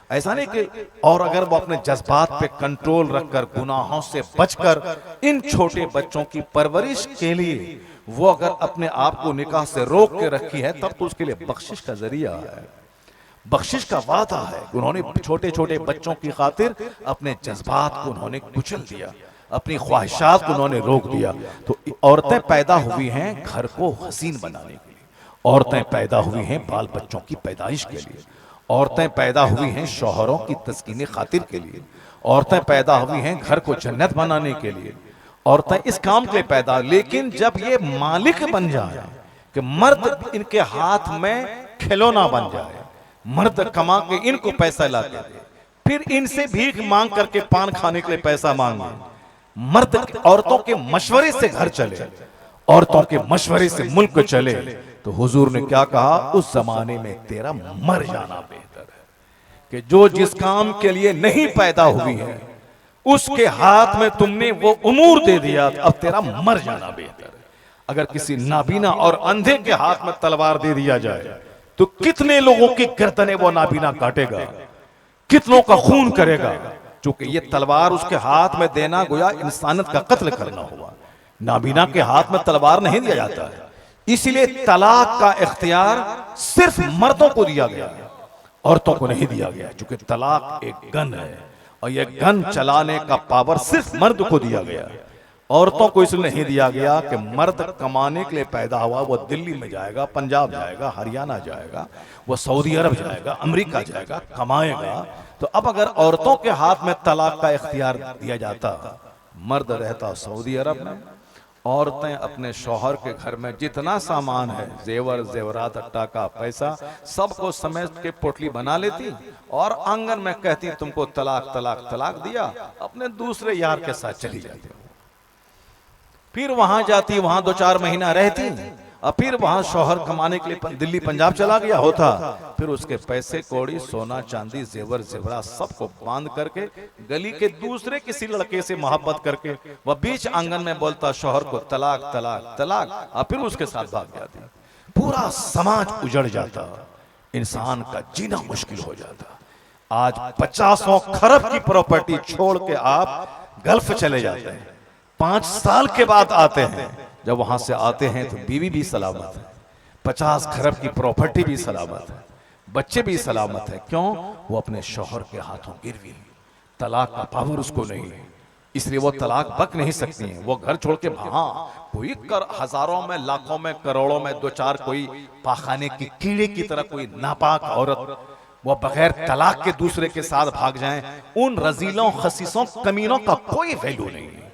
ऐसा नहीं कि। और अगर वो अपने जज्बात पे कंट्रोल रखकर गुनाहों से बचकर इन छोटे बच्चों की परवरिश के लिए वो अगर अपने आप को निकाह से रोक के रखी है, तब तो उसके लिए बख्शिश का जरिया है, बख्शिश का वादा है। उन्होंने छोटे छोटे बच्चों की खातिर अपने जज्बात को उन्होंने कुचल दिया, अपनी ख्वाहिशात को उन्होंने रोक दिया। तो औरतें पैदा हुई हैं घर को हसीन बनाने के लिए, औरतें पैदा हुई हैं बाल बच्चों की पैदाइश के लिए, औरतें पैदा हुई हैं शौहरों की तस्कीन खातिर के लिए, औरतें पैदा हुई हैं घर को जन्नत बनाने के लिए। औरतें इस काम के लिए पैदा, लेकिन जब ये मालिक बन जाए कि मर्द इनके हाथ में खिलौना बन जाए, मर्द कमा के इनको पैसा ला के दे, फिर इनसे भीख मांग करके पान खाने के लिए पैसा मांगे, मर्द औरतों के मशवरे से घर चले, औरतों के मशवरे से मुल्क चले, तो हुजूर ने क्या कहा? उस जमाने में तेरा मर जाना बेहतर है। कि जो जिस काम के लिए नहीं पैदा हुई है उसके हाथ में तुमने वो उमूर दे दिया, अब तेरा मर जाना बेहतर है। अगर किसी नाबीना और अंधे के हाथ में तलवार दे दिया जाए तो कितने लोगों की गर्दनें वो नाबीना काटेगा, कितनों का खून करेगा। क्योंकि ये तलवार उसके हाथ में देना गोया इंसानियत का कत्ल करना हुआ। नाबीना के हाथ में तलवार नहीं दिया जाता है, इसीलिए तलाक का इख्तियार सिर्फ मर्दों को दिया गया, औरतों को नहीं दिया गया। क्योंकि तलाक एक गन है और यह गन चलाने का पावर सिर्फ मर्द को दिया गया। औरतों को इसलिए नहीं दिया गया कि मर्द कमाने के लिए पैदा हुआ, वो दिल्ली में जाएगा, पंजाब जाएगा, हरियाणा जाएगा, वो सऊदी अरब जाएगा, अमेरिका जाएगा, कमाएगा। तो अब अगर औरतों के हाथ में तलाक का इख्तियार दिया जाता, मर्द रहता सऊदी अरब में, औरतें अपने शौहर के घर में जितना सामान है, जेवर जेवरात, टाका पैसा, सबको समेट के पोटली बना लेती और आंगन में कहती तुमको तलाक तलाक तलाक दिया, अपने दूसरे यार के साथ चली जाती। फिर वहां जाती, वहां 2-4 महीना रहती, और फिर वहां शौहर कमाने के लिए दिल्ली पंजाब चला गया होता, फिर उसके पैसे कौड़ी, सोना चांदी, जेवर जेवरा सबको बांध करके गली के दूसरे किसी लड़के से मोहब्बत करके वह बीच आंगन में बोलता शौहर को तलाक तलाक तलाक, और फिर उसके साथ भाग जाती। पूरा समाज उजड़ जाता, इंसान का जीना मुश्किल हो जाता। आज 50 खरब की प्रॉपर्टी छोड़ के आप गल्फ चले जाते हैं, 5 साल के बाद आते हैं, जब वहां से आते हैं तो बीवी भी सलामत है, 50 खरब की प्रॉपर्टी भी सलामत है, बच्चे भी सलामत है। क्यों? वो अपने शौहर के हाथों गिरवी, तलाक का पावर उसको नहीं है, इसलिए वो तलाक बक नहीं सकती हैं। वो घर छोड़ के कोई हजारों में, लाखों में, करोड़ों में 2-4 कोई पाखाने की कीड़े की तरह कोई नापाक औरत वो बगैर तलाक के दूसरे के साथ भाग जाएं, उन रजीलों, खसीसों, कमीनों का कोई वैल्यू नहीं है।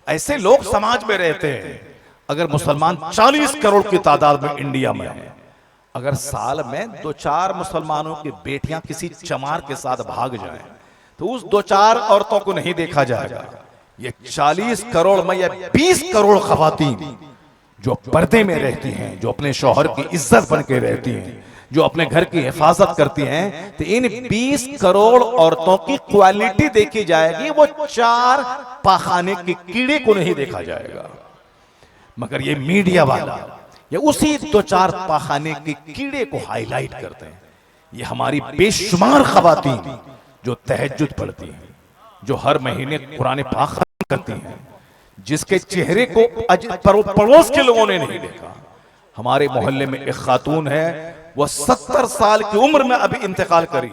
ऐसे लोग समाज में रहते हैं। अगर मुसलमान 40 करोड़ की तादाद में इंडिया में है, अगर साल में 2-4 मुसलमानों की बेटियां किसी चमार के साथ भाग जाएं, तो उस 2-4 औरतों को नहीं देखा जाएगा। ये 40 करोड़ में या 20 करोड़ खवातीन जो पर्दे में रहती हैं, जो अपने शौहर की इज्जत बन के रहती हैं, जो अपने घर की हिफाजत करती हैं, तो इन 20 करोड़ औरतों की क्वालिटी देखी जाएगी, वो 4 पाखाने के कीड़े को नहीं देखा जाएगा। मगर ये मीडिया वाला ये उसी 2-4 पाखाने के कीड़े को हाईलाइट करते हैं। ये हमारी बेशुमार खवातीन जो तहज्जुद पढ़ती हैं, जो हर महीने कुरान पाक खत्म करती हैं, जिसके चेहरे को पड़ोस के लोगों ने नहीं देखा। हमारे मोहल्ले में एक खातून है, वह 70 साल की उम्र में अभी इंतकाल करी,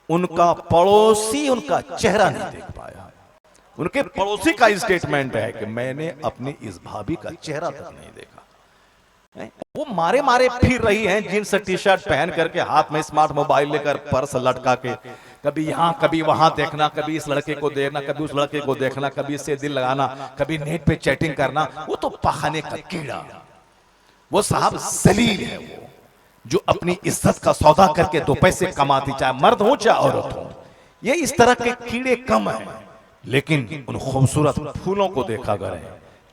उनका पड़ोसी उनका चेहरा नहीं देख पाया। उनके पड़ोसी का स्टेटमेंट है कि मैंने अपनी इस भाभी का चेहरा तक नहीं देखा। वो मारे मारे फिर रही हैं, जींस टी शर्ट पहन करके, हाथ में स्मार्ट मोबाइल लेकर, पर्स लटका के, कभी यहां कभी वहां देखना, कभी इस लड़के को देखना, कभी उस लड़के को देखना, कभी इससे दिल लगाना, कभी नेट पे चैटिंग करना। वो तो पखाने का कीड़ा, वो साहब जलील है, वो जो अपनी इज्जत का सौदा करके 2 पैसे कमाती, चाहे मर्द हो चाहे औरत हो। ये इस तरह के कीड़े कम हैं। लेकिन उन खूबसूरत फूलों को देखा करें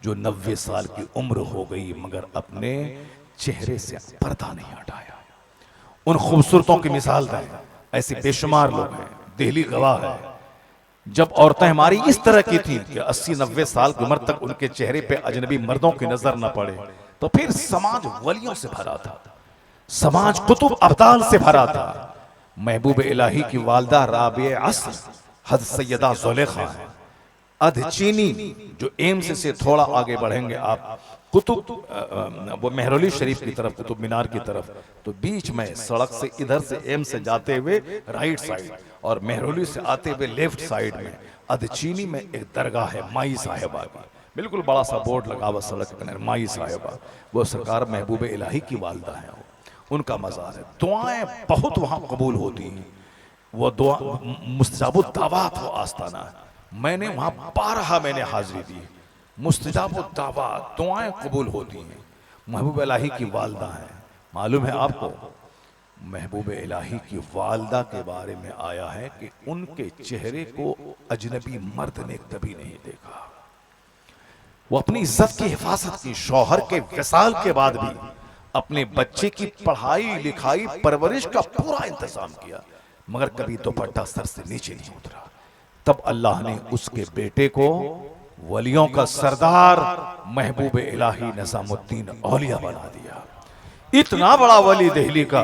जो 90 साल की उम्र हो गई मगर अपने चेहरे से पर्दा नहीं हटाया। उन खूबसूरतों की मिसाल दें, ऐसे बेशुमार लोग हैं। दिल्ली गवाह है, जब औरतें हमारी इस तरह की थी कि 80-90 साल की उम्र तक उनके चेहरे पे अजनबी मर्दों की नजर न पड़े, तो फिर समाज वलियों से भरा था, समाज कुतुब अब्दाल से भरा था। महबूब इलाही की वालदा राबिया अस्र हद सैयदा ज़ुलेखा है, अध चीनी जो एम्स से थोड़ा आगे बढ़ेंगे आप, कुतुब वो मेहरौली शरीफ की तरफ, कुतुब मीनार की तरफ, तो बीच में सड़क से इधर से एम्स से जाते हुए राइट साइड और मेहरौली से आते हुए लेफ्ट साइड में अध चीनी में एक दरगाह है माई साहिबा की, बिल्कुल बड़ा सा बोर्ड लगा हुआ सड़क पर, माई साहिबा। वो सरकार महबूब इलाही की वालदा है, उनका मज़ार है। दुआएं बहुत वहां कबूल होती हैं, वो दुआ मुस्तजाबुद दावात वो आस्थाना है। मैंने वहां 12 मैंने हाजिरी दी, मुस्तजाबुद दावात, दुआएं कबूल होती हैं। महबूब इलाही की वालदा है। मालूम है आपको, महबूब इलाही की वालदा के बारे में आया है कि उनके चेहरे को अजनबी मर्द ने कभी नहीं देखा। वो अपनी इज्जत की हिफाजत की, शौहर के विसाल के बाद भी अपने बच्चे की पढ़ाई लिखाई परवरिश का पूरा इंतजाम किया, मगर कभी दुपट्टा सर से नीचे नहीं उतरा। तब अल्लाह ने उसके बेटे को वलियों का सरदार महबूब इलाही निजामुद्दीन औलिया बना दिया। इतना बड़ा वली दिल्ली का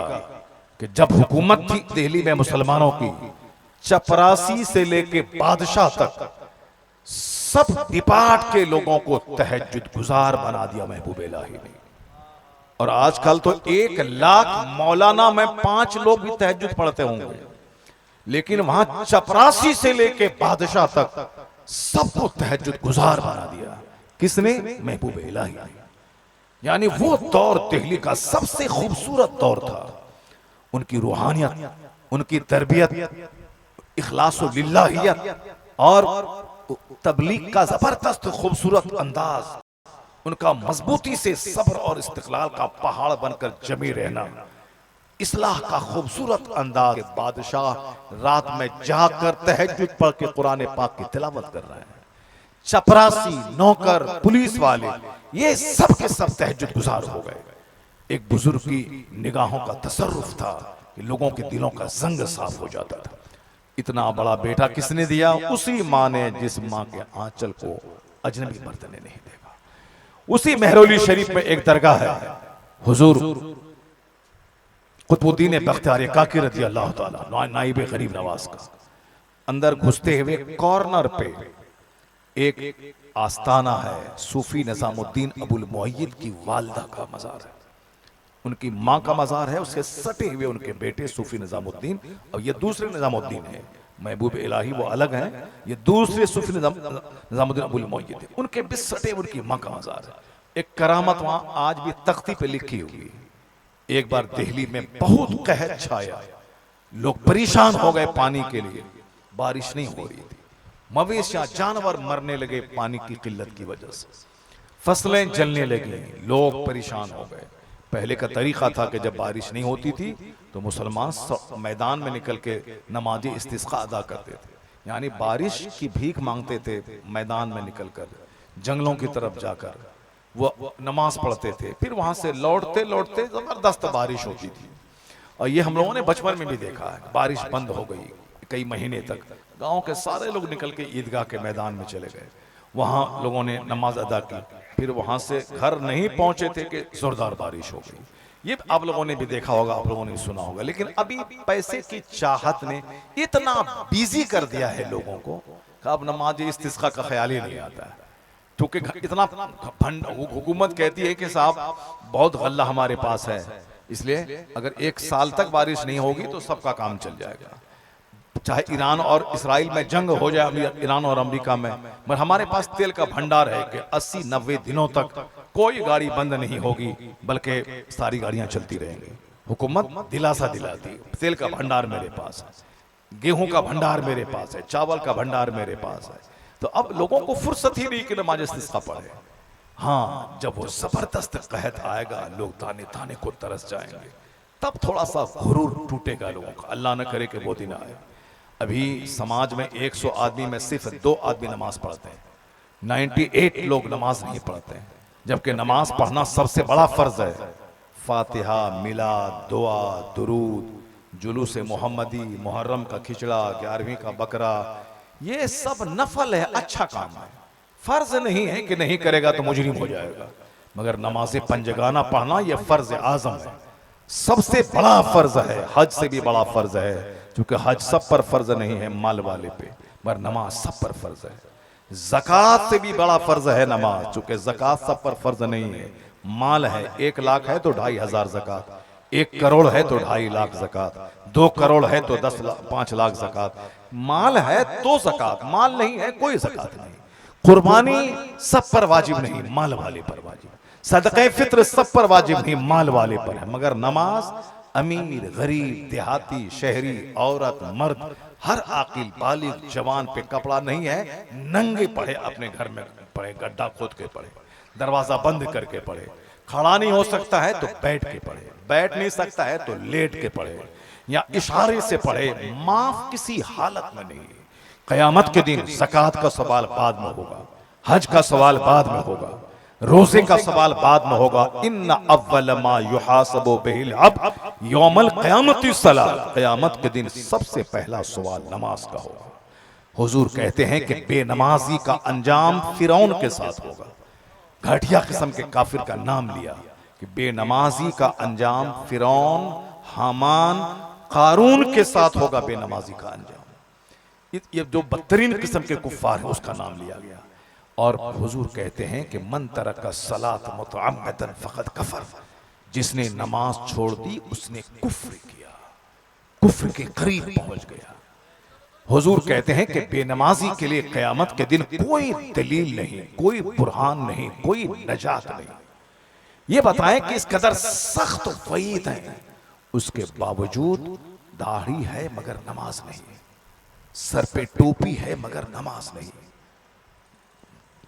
कि जब हुकूमत थी दिल्ली में मुसलमानों की, चपरासी से लेके बादशाह तक सब डिपार्ट के लोगों को तहज्जुद गुजार बना दिया महबूब इलाही ने। और आजकल तो 1 लाख मौलाना में 5 लोग भी तहज्जुद पढ़ते होंगे, लेकिन वहां चपरासी से लेके बादशाह तक सबको तहज्जुद गुजार बना दिया। किसने? महबूब इलाही। यानी वो दौर दिल्ली का सबसे खूबसूरत दौर था। उनकी रूहानियत, उनकी तरबियत, इखलासो लिल्लाहियत और तबलीग का जबरदस्त खूबसूरत अंदाज, उनका मजबूती से सब्र और इस्तिकलाल का पहाड़ बनकर जमी रहना, इस्लाह का खूबसूरत अंदाज। बादशाह रात में जाकर तहज्जुद पढ़ के कुरान पाक की तिलावत कर रहे हैं। चपरासी, नौकर, पुलिस वाले, ये सब के सब तहज्जुद गुजार हो गए। एक बुजुर्ग की निगाहों का तसर्रुफ था कि लोगों के दिलों का जंग साफ हो जाता था। इतना बड़ा बेटा किसने दिया? उसी माँ ने जिस माँ के आंचल को अजनबी बरतने नहीं देगा। उसी महरौली शरीफ में एक दरगाह है, हुजूर कुतुबुद्दीन बख्तियार काकी रज़ी अल्लाह ताला नाइब गरीब नवाज का। अंदर घुसते हुए कॉर्नर पे एक आस्ताना है, सूफी निजामुद्दीन अबुल मुअय्यिद की वालदा का मजार है, उनकी माँ का मजार है। उसके सटे हुए उनके बेटे सूफी निजामुद्दीन, और ये दूसरे निजामुद्दीन है, महबूब इलाही वो अलग हैं, ये दूसरे सूफी निजामुद्दीन अबुल मुअय्यिद है। उनके भी सटे उनकी माँ का मजार है। एक करामत वहां आज भी तख्ती पे लिखी हुई। एक बार दिल्ली में बहुत कहर छाया, लोग परेशान हो गए पानी के लिए, बारिश नहीं हो रही थी, मवेशियां जानवर मरने लगे पानी की किल्लत की वजह से, फसलें जलने लगी, लोग परेशान हो गए। पहले का तरीका था कि जब बारिश नहीं होती थी तो मुसलमान मैदान में निकल के नमाज़े इस्तिस्का अदा करते थे, यानी बारिश की भीख मांगते थे। मैदान में निकलकर, जंगलों की तरफ जाकर वो नमाज पढ़ते थे। फिर वहां से लौटते लौटते जबरदस्त बारिश होती थी। और ये हम लोगों ने बचपन में भी देखा है। बारिश बंद हो गई, कई महीने तक गांव के सारे लोग निकल के ईदगाह के मैदान में चले गए, वहां लोगों ने नमाज अदा की। फिर वहां से घर नहीं पहुंचे थे कि जोरदार बारिश हो गई। ये आप लोगों ने भी देखा होगा, आप लोगों ने सुना होगा। लेकिन अभी पैसे की चाहत ने इतना बिजी कर दिया है लोगों को कि अब नमाज इस्तिस्का का ख्याल ही नहीं आता है। क्योंकि इतना हुकूमत कहती है कि साहब बहुत गल्ला हमारे पास है, इसलिए अगर एक साल तक बारिश नहीं होगी तो सबका काम चल जाएगा। चाहे ईरान और इसराइल में जंग हो जाए, ईरान और अमेरिका में, मगर हमारे पास तेल का भंडार है कि 80-90 दिनों तक कोई गाड़ी बंद नहीं होगी, बल्कि सारी गाड़ियां चलती रहेंगी। हुकूमत दिलासा दिलाती है, तेल का भंडार मेरे पास है, गेहूं का भंडार मेरे पास है, चावल का भंडार मेरे पास है। तो अब लोगों को फुर्सत ही नहीं कि नमाज इस्तिस्का पढ़े। हाँ, जब वो जबरदस्त कहत आएगा, लोग ताने ताने को तरस जाएंगे, तब थोड़ा सा गुरूर टूटेगा लोगों का। अल्लाह न करे कि वो दिन आए। अभी समाज में 100 आदमी में सिर्फ 2 आदमी नमाज पढ़ते हैं, 98 लोग नमाज नहीं पढ़ते हैं, जबकि नमाज पढ़ना सबसे बड़ा फर्ज है। फातिहा, मिलाद, दुआ, दुरूद, जुलूस मोहम्मदी, मुहर्रम का खिचड़ा, 11वीं का बकरा, ये सब नफल है, अच्छा काम है, फर्ज नहीं है कि नहीं करेगा तो मुजरिम हो जाएगा। मगर नमाज पंजगाना पढ़ना यह फर्ज आजम है, सबसे बड़ा फर्ज है, हज से भी बड़ा फर्ज है। क्योंकि हज सब पर फर्ज नहीं है माल वाले पे, मगर नमाज सब पर फर्ज है। ज़कात से भी बड़ा फर्ज है नमाज, चूंकि ज़कात सब पर फर्ज नहीं है। माल है, 1 लाख है तो 2500 ज़कात, 1 करोड़ है तो 2.5 लाख ज़कात, 2 करोड़ है तो 5 लाख ज़कात। माल है तो ज़कात, माल नहीं है कोई ज़कात नहीं। कुर्बानी सब पर वाजिब नहीं, माल वाले पर वाजिब। सदक़े फित्र सब पर वाजिब नहीं, माल वाले पर है। मगर नमाज अमीर, गरीब, देहाती, शहरी, औरत, मर्द, हर आकिल बालिग जवान पे कपड़ा नहीं है, नंगे पढ़े, अपने घर में पढ़े, गड्ढा खोद के पढ़े, दरवाजा बंद करके पढ़े। खड़ा नहीं हो सकता है तो बैठ के पढ़े, बैठ नहीं सकता है तो लेट के पढ़े, या इशारे से पढ़े, माफ किसी हालत में नहीं। क़यामत के दिन ज़कात का सवाल बाद में होगा, हज का सवाल बाद में होगा, रोजे का सवाल बाद में होगा। इन्ना अव्वल मा युहासबु बिहिल अब्द यौमल क़यामति सलात, क़यामत के दिन सबसे पहला सवाल नमाज का होगा। हुजूर कहते हैं कि बेनमाजी का अंजाम फिरौन के साथ होगा। घटिया किस्म के काफिर का नाम लिया कि बेनमाजी का अंजाम फिरौन, हामान, कारून के साथ होगा। बेनमाजी का अंजाम, ये जो बदतरीन किस्म के कुफ्फार है उसका नाम लिया गया। और हुजूर कहते हैं कि मन तरका सलात मुतअम्मिदन फ़क़द कफ़र, जिसने नमाज छोड़ दी उसने कुफ्र किया, कुफ्र के करीब पहुंच गया। हुजूर कहते हैं कि बेनमाजी के लिए क़यामत के दिन कोई दलील नहीं, कोई बुरहान नहीं, कोई नजात नहीं। ये बताएं कि इस कदर सख्त वईद है, उसके बावजूद दाढ़ी है मगर नमाज नहीं, सर पे टोपी है मगर नमाज नहीं,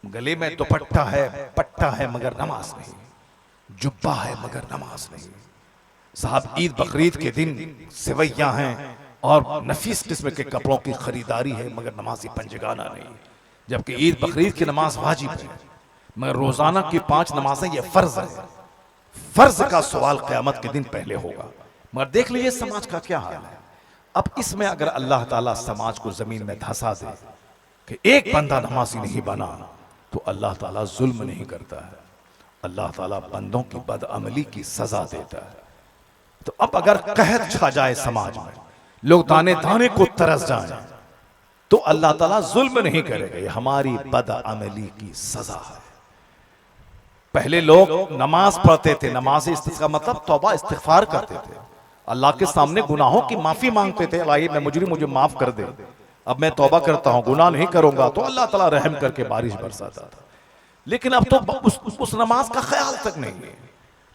गले में दुपट्टा है, पट्टा है मगर नमाज नहीं, जुब्बा है मगर नमाज नहीं। साहब ईद बकरीद के दिन सेवैयां हैं और नफीस किस्म के कपड़ों की खरीदारी है मगर नमाजी पंजगाना नहीं, जबकि ईद बकरीद की नमाज वाजिब है मगर रोजाना की 5 नमाजें ये फर्ज है। फर्ज का सवाल क़यामत के दिन पहले होगा। मगर देख लीजिए समाज का क्या हाल है। अब इसमें अगर अल्लाह ताला समाज को जमीन में धंसा दे कि एक बंदा नमाजी नहीं बना, तो अल्लाह ताला जुल्म नहीं करता है, अल्लाह ताला बंदों की बदअमली की सजा देता है। तो अब अगर कहर छा जाए समाज में, लोग दाने दाने को तरस जाए, तो अल्लाह ताला जुल्म नहीं करेगा, ये हमारी बदअमली की सजा है। पहले लोग नमाज पढ़ते थे, नमाज इस्तिस्का मतलब तौबा इस्तिगफार करते थे, अल्लाह के सामने गुनाहों की माफी मांगते थे, अल्लाह मैं मुजरिम, मुझे माफ कर दे, अब मैं तौबा करता हूं, गुनाह नहीं करूंगा, तो अल्लाह ताला रहम करके बारिश बरसाता था। लेकिन अब तो उस नमाज का ख्याल तक नहीं है,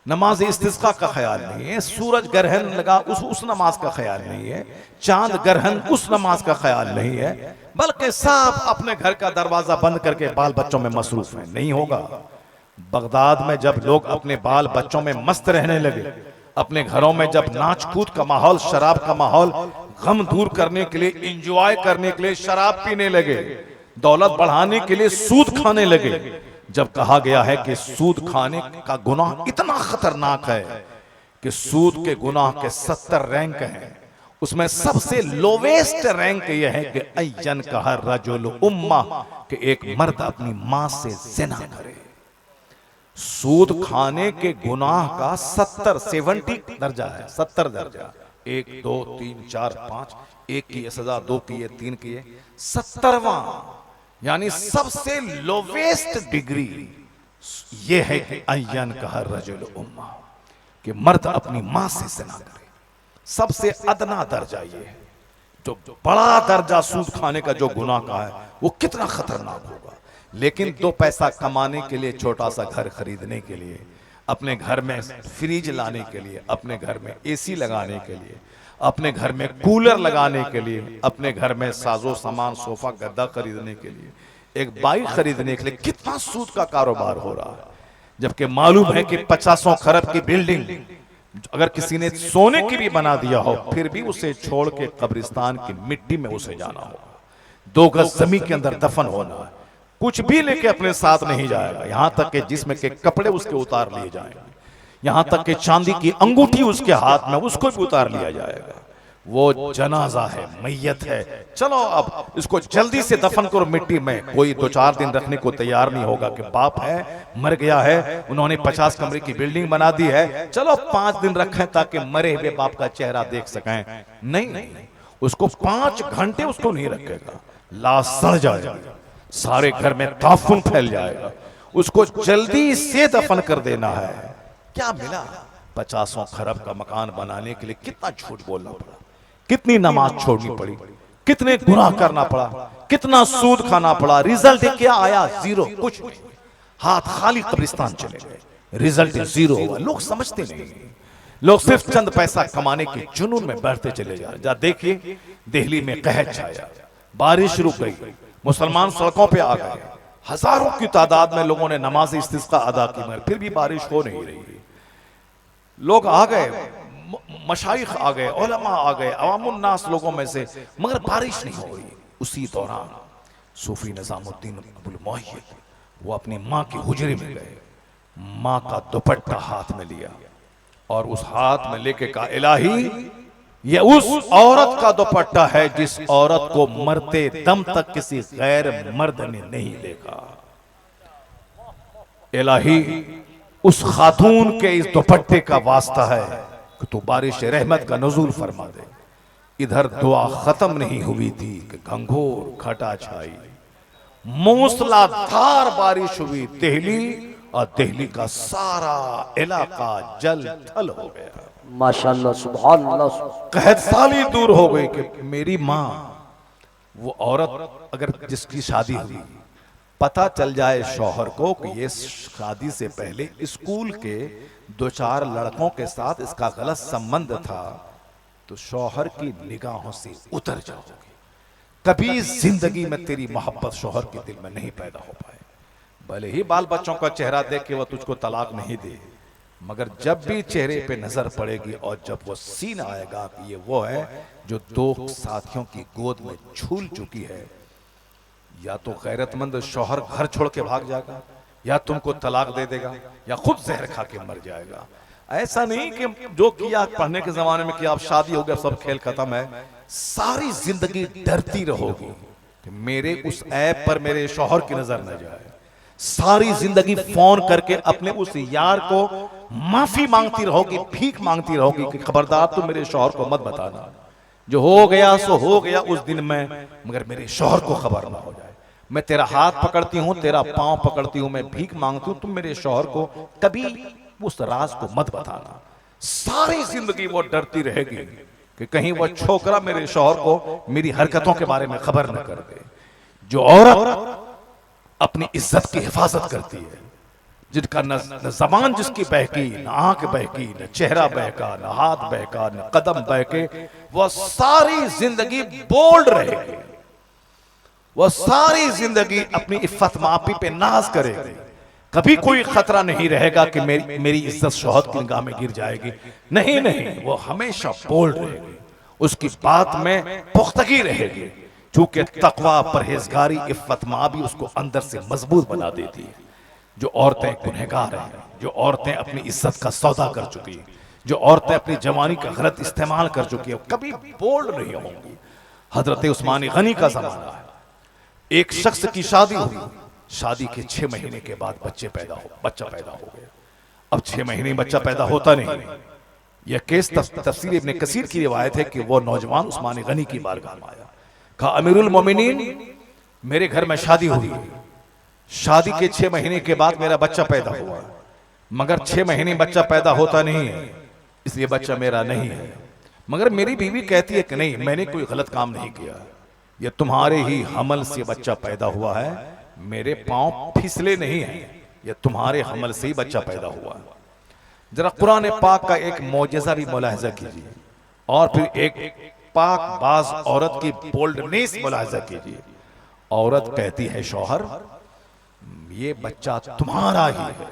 नमाज इस्तिस्का का ख्याल नहीं है, सूरज ग्रहण लगा उस नमाज का ख्याल नहीं है, चांद ग्रहण उस नमाज का ख्याल नहीं है, बल्कि सब अपने घर का दरवाजा बंद करके बाल बच्चों में मसरूफ है। नहीं होगा। बगदाद में जब लोग अपने बाल बच्चों में मस्त रहने लगे, अपने घरों में जब नाच कूद का माहौल, शराब का माहौल, गम दूर करने के लिए, इंजॉय करने के लिए शराब पीने लगे, दौलत बढ़ाने के लिए सूद खाने लगे, जब कहा गया है कि सूद खाने का गुनाह इतना खतरनाक है कि सूद के गुनाह के 70 रैंक हैं, उसमें सबसे लोवेस्ट रैंक यह है कि अय्यन कहा रजुल उम्मा, कि एक मर्द अपनी मां से जिना करे। सूद खाने के गुनाह का 70 दर्जा है, 70 दर्जा, 1 2 3 4 5, 1 की सजा, 2 की, 3 की, 70वां, यानी सबसे लोवेस्ट डिग्री ये है कि अय्यन कहा रजुल उम्मा, कि मर्द अपनी मां से जिना करे। सबसे अदना दर्जा ये है। जो बड़ा दर्जा सूद खाने का जो गुनाह का है वो कितना खतरनाक होगा। लेकिन 2 पैसा कमाने के लिए, छोटा सा घर खरीदने के लिए, अपने घर में फ्रिज लाने के लिए, अपने घर में एसी लगाने के लिए, अपने घर में कूलर लगाने के लिए, अपने घर में साजो सामान, सोफा गद्दा खरीदने के लिए, एक बाइक खरीदने के लिए कितना सूद का कारोबार हो रहा है। जबकि मालूम है कि 50 खरब की बिल्डिंग अगर किसी ने सोने की भी बना दिया हो, फिर भी उसे छोड़ के कब्रिस्तान की मिट्टी में उसे जाना होगा, 2 गज जमीन के अंदर दफन होना है, कुछ भी लेके अपने साथ नहीं जाएगा, यहां तक कि जिसमें के कपड़े उसके उतार लिए जाएंगे, यहां तक कि चांदी की अंगूठी उसके हाथ में उसको भी उतार लिया जाएगा। वो जनाजा है, मैयत है, चलो अब इसको जल्दी से दफन करो मिट्टी में। कोई 2-4 दिन रखने को तैयार नहीं होगा कि बाप है, मर गया है, उन्होंने 50 कमरे की बिल्डिंग बना दी है, चलो 5 दिन रखें ताकि मरे हुए बाप का चेहरा देख सकें। नहीं, उसको 5 घंटे उसको नहीं रखेगा, लाश सड़ जाएगा, सारे घर में ताफुन फैल जाएगा, उसको जल्दी से दफन कर देना है। क्या मिला? 50 खरब का मकान बनाने के लिए कितना झूठ बोलना पड़ा, कितनी नमाज छोड़नी पड़ी, कितने गुनाह करना पड़ा, कितना सूद खाना पड़ा। रिजल्ट क्या आया? 0, कुछ नहीं, हाथ खाली कब्रिस्तान चले गए, रिजल्ट 0 हुआ। लोग समझते नहीं, लोग सिर्फ चंद पैसा कमाने के जुनून में बढ़ते चले जा रहे। देखिए दिल्ली में कहर छाया, बारिश रुक गई, मुसलमान सड़कों पे आ गए, हजारों की तादाद में लोगों ने नमाज इस्तिस्का अदा की, मगर फिर भी बारिश हो नहीं रही। लोग आ गए, मशाइख आ गए, उलमा आ गए, अवामुन्नास लोगों में से, मगर बारिश नहीं हो रही। उसी दौरान सूफी निजामुद्दीन अबुल मुअय्यद वो अपनी माँ की हुजरे में गए, माँ का दुपट्टा हाथ में लिया और उस हाथ में लेके कहा, इलाही ये उस औरत का दुपट्टा है जिस औरत को मरते दम तक किसी गैर मर्द ने नहीं देखा। इलाही उस खातून के इस दुपट्टे का वास्ता है कि तू बारिश रहमत का नज़ूल फरमा दे। इधर दुआ खत्म नहीं हुई थी कि घंघोर घटा छाई, मूसलाधार बारिश हुई, दिल्ली और दिल्ली का सारा इलाका जल थल हो गया। माशाअल्लाह, सुभान अल्लाह। कहत साली दूर हो गई कि मेरी माँ वो औरत अगर जिसकी शादी हुई, पता चल जाए शौहर को कि ये शादी से पहले स्कूल के 2-4 लड़कों के साथ इसका गलत संबंध था, तो शौहर की निगाहों से उतर जाओगे। कभी जिंदगी में तेरी मोहब्बत शौहर के दिल में नहीं पैदा हो पाए। भले ही बाल बच्चों का चेहरा देख के वह तुझको तलाक नहीं दे, मगर जब भी चेहरे पे नजर पड़ेगी और जब वो सीन आएगा कि ये वो है जो 2 साथियों की गोद में झूल चुकी है, या तो गैरतमंद शौहर घर छोड़ के भाग जाएगा, या तुमको तलाक दे देगा, या खुद जहर खा के मर जाएगा। ऐसा नहीं कि जो किया पढ़ने के जमाने में कि आप शादी हो गया सब खेल खत्म है। सारी जिंदगी डरती रहोगी कि मेरे उस ऐप पर मेरे शौहर की नजर न जाए। सारी जिंदगी फोन करके अपने उस यार को माफी मांगती रहोगी, भीख मांगती रहोगी कि खबरदार तुम मेरे शौहर को मत बताना, जो हो गया सो हो गया उस दिन में, मगर मेरे शौहर को खबर ना हो जाए। मैं तेरा हाथ पकड़ती हूँ, तेरा पांव पकड़ती हूँ, मैं भीख मांगती हूँ, तुम मेरे शौहर को कभी उस राज को मत बताना। सारी जिंदगी वो डरती रहेगी कि कहीं वो छोकरा मेरे शौहर को मेरी हरकतों के बारे में खबर न कर दे। जो औरत अपनी इज्जत की हिफाजत करती है, जिनका न जबान जिसकी बहकी, न आंख बहकी, न चेहरा बहका, न हाथ बहका, न कदम बहके, वह सारी जिंदगी बोल्ड रहेगी। वह सारी जिंदगी अपनी इफ्फत मापी पे नाज करेगी। कभी कोई खतरा नहीं रहेगा कि मेरी इज्जत शौहर की निगाह में गिर जाएगी। नहीं नहीं, वो हमेशा बोल्ड रहेगी, उसकी बात में पुख्तगी रहेगी, चूंकि तकवा, परहेजगारी, इफ्फत माबी उसको अंदर से मजबूत बना देती है। जो औरतें गुनहगार हैं, जो औरतें अपनी इज्जत का सौदा कर चुकी हैं, जो औरतें अपनी जवानी का गलत इस्तेमाल कर चुकी हैं, कभी बोल्ड नहीं होंगी। हजरत उस्मान गनी का जमाना है, एक शख्स की शादी हुई, शादी के 6 महीने के बाद बच्चा पैदा हो गया। अब 6 महीने बच्चा पैदा होता नहीं। यह केस तफसीर इब्न कसीर की रिवायत है कि वो नौजवान उस्मान गनी की बारगाह में आया, कहा अमीरुल मोमिनीन, मेरे घर में शादी हुई, शादी के 6 महीने के बाद मेरा बच्चा पैदा हुआ, मगर 6 महीने बच्चा पैदा होता नहीं है, इसलिए बच्चा मेरा नहीं है। मगर मेरी बीवी कहती है कि नहीं, मैंने कोई गलत काम नहीं किया, यह तुम्हारे ही हमल से बच्चा पैदा हुआ है, मेरे पांव फिसले नहीं हैं, यह तुम्हारे हमल से ही बच्चा पैदा हुआ है। जरा कुरान पाक का एक मौजज़ा भी मुलाहिजा कीजिए और फिर एक पाक बाज औरत की बोल्डनेस मुलाहिजा कीजिए। औरत कहती है शौहर, ये बच्चा तुम्हारा ही है,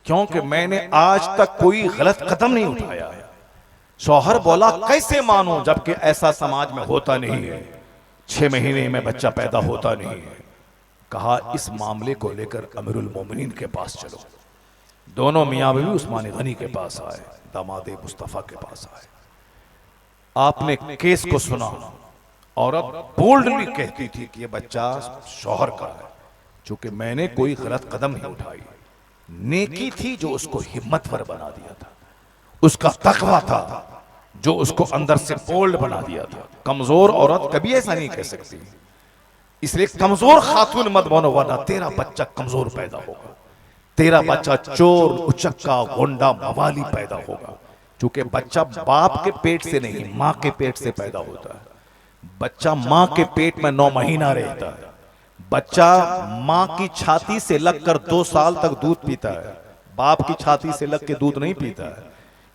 क्योंकि मैंने आज तक कोई गलत कदम नहीं उठाया है। शौहर बोला कैसे मानो, जबकि ऐसा समाज में होता नहीं है, 6 महीने में बच्चा पैदा होता नहीं है। कहा इस मामले को लेकर अमीरुल मोमिनीन के पास चलो। दोनों मियां बीवी उस्मान गनी के पास आए, दामाद मुस्तफा के पास आए। आपने केस को सुना। औरत बोल्डली कहती थी कि यह बच्चा शौहर का है, चूंकि मैंने कोई गलत कदम नहीं उठाई। नेकी थी जो उसको हिम्मतवर बना दिया था, उसका तकवा था जो उसको अंदर से बोल्ड बना दिया था। कमजोर औरत कभी ऐसा नहीं कह सकती, इसलिए कमजोर खातून मत बनो, वरना तेरा बच्चा कमजोर पैदा होगा, तेरा बच्चा चोर, उचक्का, गुंडा, मवाली पैदा होगा। चूंकि बच्चा बाप के पेट से नहीं, माँ के पेट से पैदा होता है। बच्चा माँ के पेट में 9 महीना रहता है। बच्चा माँ की छाती से लगकर 2 साल तक दूध पीता है, बाप की छाती से लग के दूध नहीं पीता है।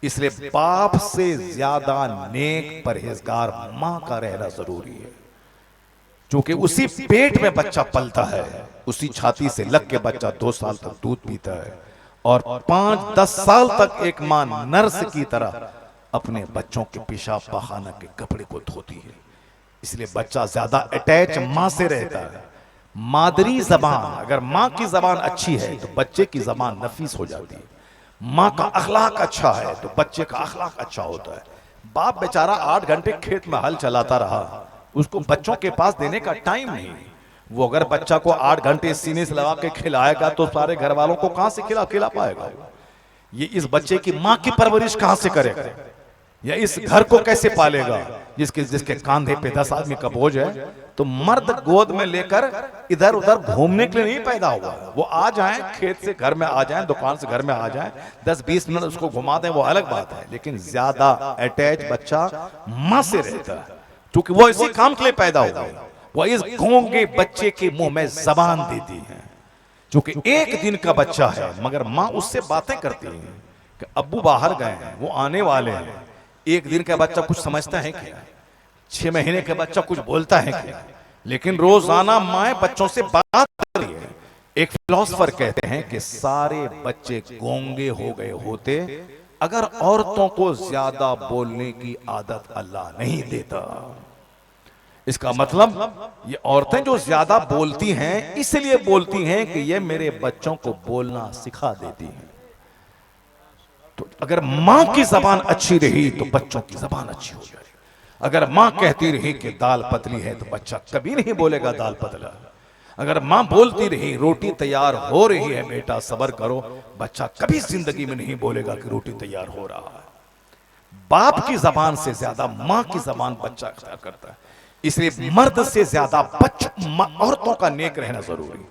इसलिए बाप से ज्यादा नेक परहेजगार माँ का रहना जरूरी है, क्योंकि उसी पेट में बच्चा पलता है, उसी छाती से लग के बच्चा 2 साल तक दूध पीता है और 5-10 साल तक एक माँ नर्स की तरह अपने बच्चों के पेशाब पाखाना के कपड़े को धोती है। इसलिए बच्चा ज्यादा अटैच माँ से रहता है। मादरी जबान, अगर माँ की जबान अच्छी है तो बच्चे की जबान नफीस हो जाती है। माँ का अखलाक अच्छा है तो बच्चे का अखलाक अच्छा होता है। बाप बेचारा 8 घंटे खेत में हल चलाता रहा, उसको बच्चों के पास देने का टाइम नहीं। वो अगर बच्चा को 8 घंटे सीने से लगा के खिलाएगा तो सारे घर वालों को कहां से खिला पाएगा? ये इस बच्चे की माँ की परवरिश कहां से करेगा, या इस घर को कैसे पालेगा जिसके कांधे पे 10 आदमी का बोझ है? तो मर्द गोद में लेकर इधर उधर घूमने के लिए नहीं पैदा हुआ। वो आ जाएं, खेत से घर में आ जाएं, दुकान से घर में आ जाएं, 10-20 मिनट उसको घुमा दें, वो अलग बात है, लेकिन ज्यादा अटैच बच्चा माँ से रहता है। क्योंकि वो इसी काम के लिए पैदा हुआ, वो इस गूंगे बच्चे के मुंह में जबान देती है, क्योंकि एक दिन का बच्चा है मगर माँ उससे बातें करती है कि अब्बू बाहर गए हैं, वो आने वाले हैं। एक दिन का बच्चा कुछ समझता है क्या? 6 महीने का बच्चा कुछ बोलता है क्या? लेकिन रोजाना माँ बच्चों से बात कर रही है। एक फिलोसोफर कहते हैं कि सारे बच्चे गूंगे हो गए होते अगर औरतों को ज्यादा बोलने की आदत अल्लाह नहीं देता। इसका मतलब ये औरतें जो ज्यादा बोलती हैं इसलिए बोलती हैं कि ये मेरे बच्चों को बोलना सिखा देती हैं। तो अगर मां की जबान अच्छी रही तो बच्चों की जबान अच्छी हो जाएगी। अगर मां कहती रही कि दाल पतली है तो बच्चा कभी नहीं बोलेगा दाल पतला। अगर मां बोलती रही रोटी तैयार हो रही है बेटा सब्र करो, बच्चा कभी जिंदगी में नहीं बोलेगा कि रोटी तैयार हो रहा है। बाप की जबान से ज्यादा मां की जबान बच्चा अख्तियार करता है। इसलिए मर्द से ज्यादा औरतों का नेक रहना जरूरी,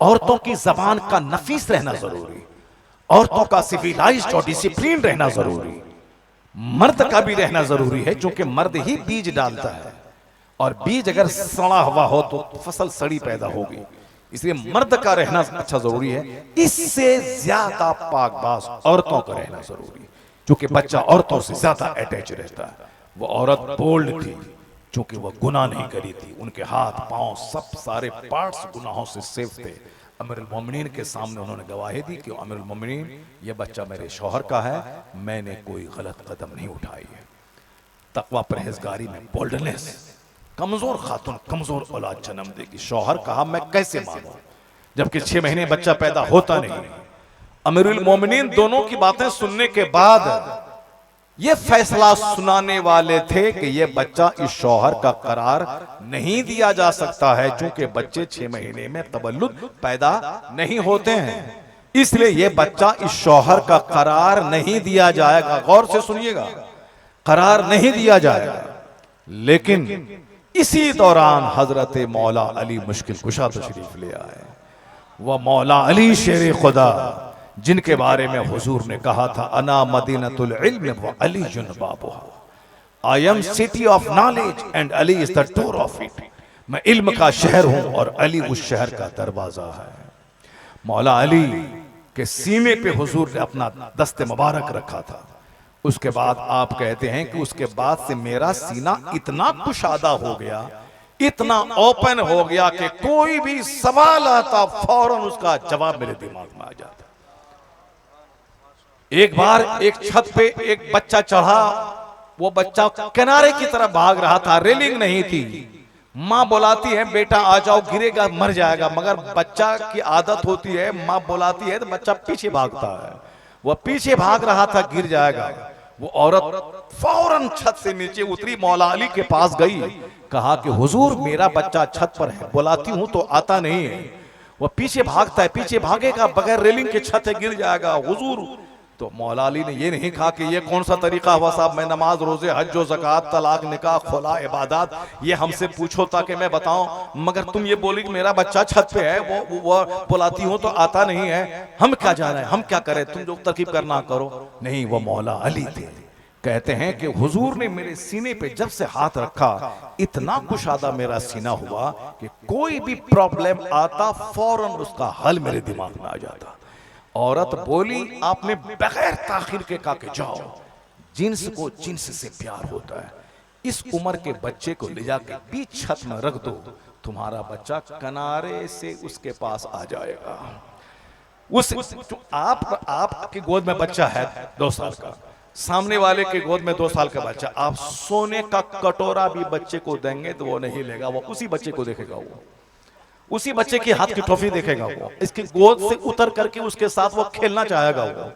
औरतों की जबान का नफीस रहना जरूरी, औरतों का सिविलाइज्ड और डिसिप्लिन रहना जरूरी। मर्द का भी रहना जरूरी है क्योंकि मर्द ही बीज डालता है और बीज अगर सड़ा हुआ हो तो फसल सड़ी पैदा होगी। इसलिए मर्द का रहना अच्छा जरूरी है। इससे ज्यादा पाकबाज औरतों का रहना जरूरी, क्योंकि बच्चा औरतों से ज्यादा अटैच रहता है। वो औरत बोल्ड थी क्योंकि वह गुनाह नहीं करी थी, उनके हाथ पांव सब सारे पार्ट्स गुनाहों से सेफ थे। अमीरुल मोमिनीन के सामने उन्होंने गवाही दी कि अमीरुल मोमिनीन ये बच्चा मेरे शौहर का है, मैंने कोई गलत कदम नहीं उठाई है। तकवा परहेजगारी में बोल्डनेस, कमजोर खातून कमजोर औलाद जन्म देगी। शौहर कहा मैं कैसे मानूं जबकि 6 महीने बच्चा पैदा होता नहीं। अमीरुल मोमिनीन दोनों की बातें सुनने के बाद ये फैसला सुनाने वाले थे कि ये बच्चा इस शौहर का करार नहीं दिया जा सकता है, क्योंकि बच्चे 6 महीने में तबल्लुद पैदा नहीं होते हैं। इसलिए ये बच्चा इस शौहर का करार नहीं दिया जाएगा। गौर से सुनिएगा, करार नहीं दिया जाएगा। लेकिन इसी दौरान हजरत मौला अली मुश्किल कुशा तशरीफ ले आए। वह मौला अली शेर खुदा जिनके बारे में हुजूर ने कहा था अना मदीनतुल इल्म व अली बाबुहा, I am city of knowledge and Ali is the door of it. मैं इल्म का शहर हूं और अली उस शहर का दरवाजा है। मौला अली के सीने पे हुजूर ने अपना दस्ते मुबारक रखा था। उसके बाद आप कहते हैं कि उसके बाद से मेरा सीना इतना कुशादा हो गया, इतना ओपन हो गया कि कोई भी सवाल आता फौरन उसका जवाब मेरे दिमाग में आ जाता। एक बार एक छत पे एक बच्चा चढ़ा, वो बच्चा किनारे की तरफ भाग रहा था, रेलिंग नहीं थी। माँ बुलाती है बेटा आ जाओ, गिरेगा मर जाएगा, मगर बच्चा की आदत होती है माँ बुलाती है तो बच्चा पीछे भागता है। वह पीछे भाग रहा था गिर जाएगा। वो औरत फौरन छत से नीचे उतरी, मौला अली के पास गई, कहा कि हुजूर मेरा बच्चा छत पर है, बुलाती हूं तो आता नहीं है, वह पीछे भागता है, पीछे भागेगा बगैर रेलिंग के छत से गिर जाएगा हुजूर। तो मौला अली ने ये नहीं कहा कि ये कौन सा तरीका हुआ साहब, मैं नमाज रोजे हज जो ज़कात तलाक निकाह खुला इबादत ये हमसे पूछो ताकि मैं बताऊं, मगर तुम ये बोली कि मेरा बच्चा छत पे है, वो बुलाती हूं तो आता नहीं है, हम क्या जाने, हम क्या करें, तुम जो तरकीब करना करो। नहीं, वो मौला अली थे। कहते हैं कि हुजूर ने मेरे सीने पे जब से हाथ रखा इतना कुशादा मेरा सीना हुआ कि कोई भी प्रॉब्लम आता फौरन उसका हल मेरे दिमाग में आ जाता। औरत बोली आपने बगैर ताखिर के कहा कि जाओ, जिन्स को जिन्स से प्यार होता है, इस उम्र के बच्चे को ले जाके बीच छत में रख दो, तुम्हारा बच्चा किनारे से उसके पास आ जाएगा। उस आपकी गोद में बच्चा है 2 साल का, सामने वाले के गोद में 2 साल का बच्चा, आप सोने का कटोरा भी बच्चे को देंगे तो वो नहीं लेगा, वो उसी बच्चे को देखेगा, वो उसी बच्चे की हाथ की टॉफी देखेगा, वो इसकी गोद से उतर करके उसके साथ वो खेलना चाहेगा। वो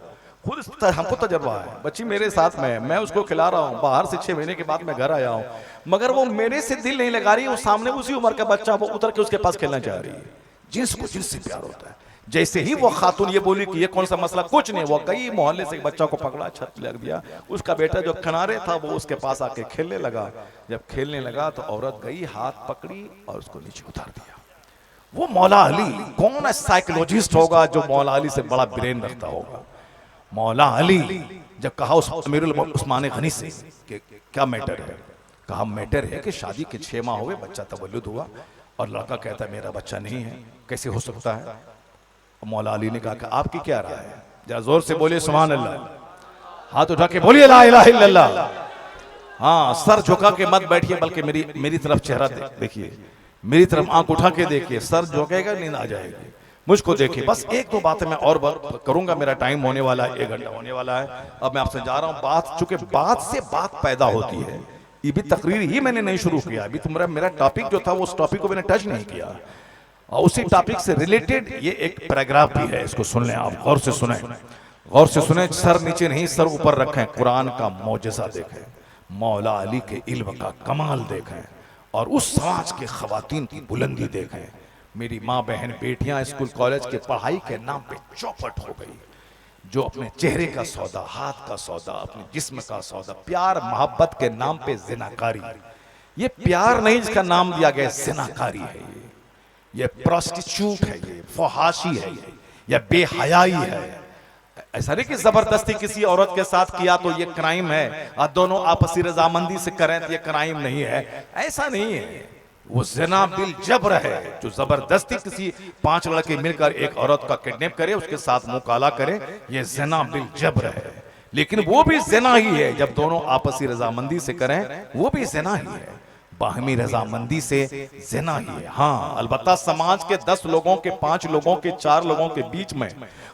खुद हमको तजर्बा है, बच्ची मेरे साथ में, मैं उसको खिला रहा हूँ, बाहर से 6 महीने के बाद मैं घर आया हूँ, मगर वो मेरे से दिल नहीं लगा रही, वो सामने उसी उम्र का बच्चा वो उतर के उसके पास खेलना चाह रही है। जिसको जिनसे प्यार होता है। जैसे ही वो खातून ये बोली कि ये कौन सा मसला, कुछ नहीं, वो कई मोहल्ले से एक बच्चा को पकड़ा, छत लग दिया, उसका बेटा जो किनारे था वो उसके पास आके खेलने लगा। जब खेलने लगा तो औरत गई, हाथ पकड़ी और उसको नीचे उतार दिया। वो मौला अली, कौन साइकोलॉजिस्ट होगा जो मौला अली से बड़ा ब्रेन रखता होगा। मौला अली जब कहा उस अमीरुल उस्मान गनी से कि क्या मैटर है, कहा मैटर है कि शादी के 6 माह हुए, बच्चा तवल्लुद हुआ, और लड़का कहता है मेरा बच्चा नहीं है, कैसे हो सकता है? मौला अली ने कहा कि आपकी क्या राय है? जरा जोर से बोलिए सुभान अल्लाह, हाथ उठा के बोलिए ला इलाहा इल्लल्लाह। हाँ, सर झुका के मत बैठिए, बल्कि मेरी तरफ चेहरा देखिए, मेरी तरफ आंख उठा के देखिए, सर झुकेगा नींद आ जाएगी, मुझको देखिए। बस 1-2 बातें मैं और करूंगा, मेरा टाइम होने वाला है, 1 घंटा होने वाला है। अब मैं आपसे जा रहा हूं, बात चूंकि बात से बात पैदा होती है, ये भी तकरीर ही मैंने नहीं शुरू किया, अभी तुम्हारा मेरा टॉपिक जो था वो उस टॉपिक को मैंने टच नहीं किया, और उसी टॉपिक से रिलेटेड ये एक पैराग्राफ भी है, इसको सुन लें आप, गौर से सुने, गौर से सुने, सर नीचे नहीं सर ऊपर रखें, कुरान का मौजज़ा देखें, मौला अली के इल्म का कमाल देखें, और उस समाज के खवातीन की बुलंदी देखें। मेरी माँ बहन बेटियां स्कूल कॉलेज के पढ़ाई के नाम पे चौपट हो गई, जो अपने चेहरे का सौदा, हाथ का सौदा, अपने जिस्म का सौदा, प्यार मोहब्बत के नाम पे जिनाकारी, ये प्यार नहीं जिसका नाम दिया गया, जिनाकारी है, ये प्रोस्टिट्यूट है, ये फहाशी है, ये बेहयाई है। ऐसा नहीं कि जबरदस्ती किसी औरत के साथ किया तो ये क्राइम है, और दोनों आपसी रजामंदी से करें तो ये क्राइम नहीं है, ऐसा नहीं है। वो ज़िना बिल जबर है, जो जबरदस्ती किसी 5 लड़के मिलकर एक औरत का किडनैप करे, उसके साथ मुंह काला करे, ये ज़िना बिल जबर है। लेकिन वो भी ज़िना ही है जब दोनों आपसी रजामंदी से करें, वो भी ज़िना ही है, बाहमी रजामंदी से ज़िना ही है। हाँ, अलबत्ता समाज के 10 लोगों के, 5 लोगों के, 4 लोगों के बीच में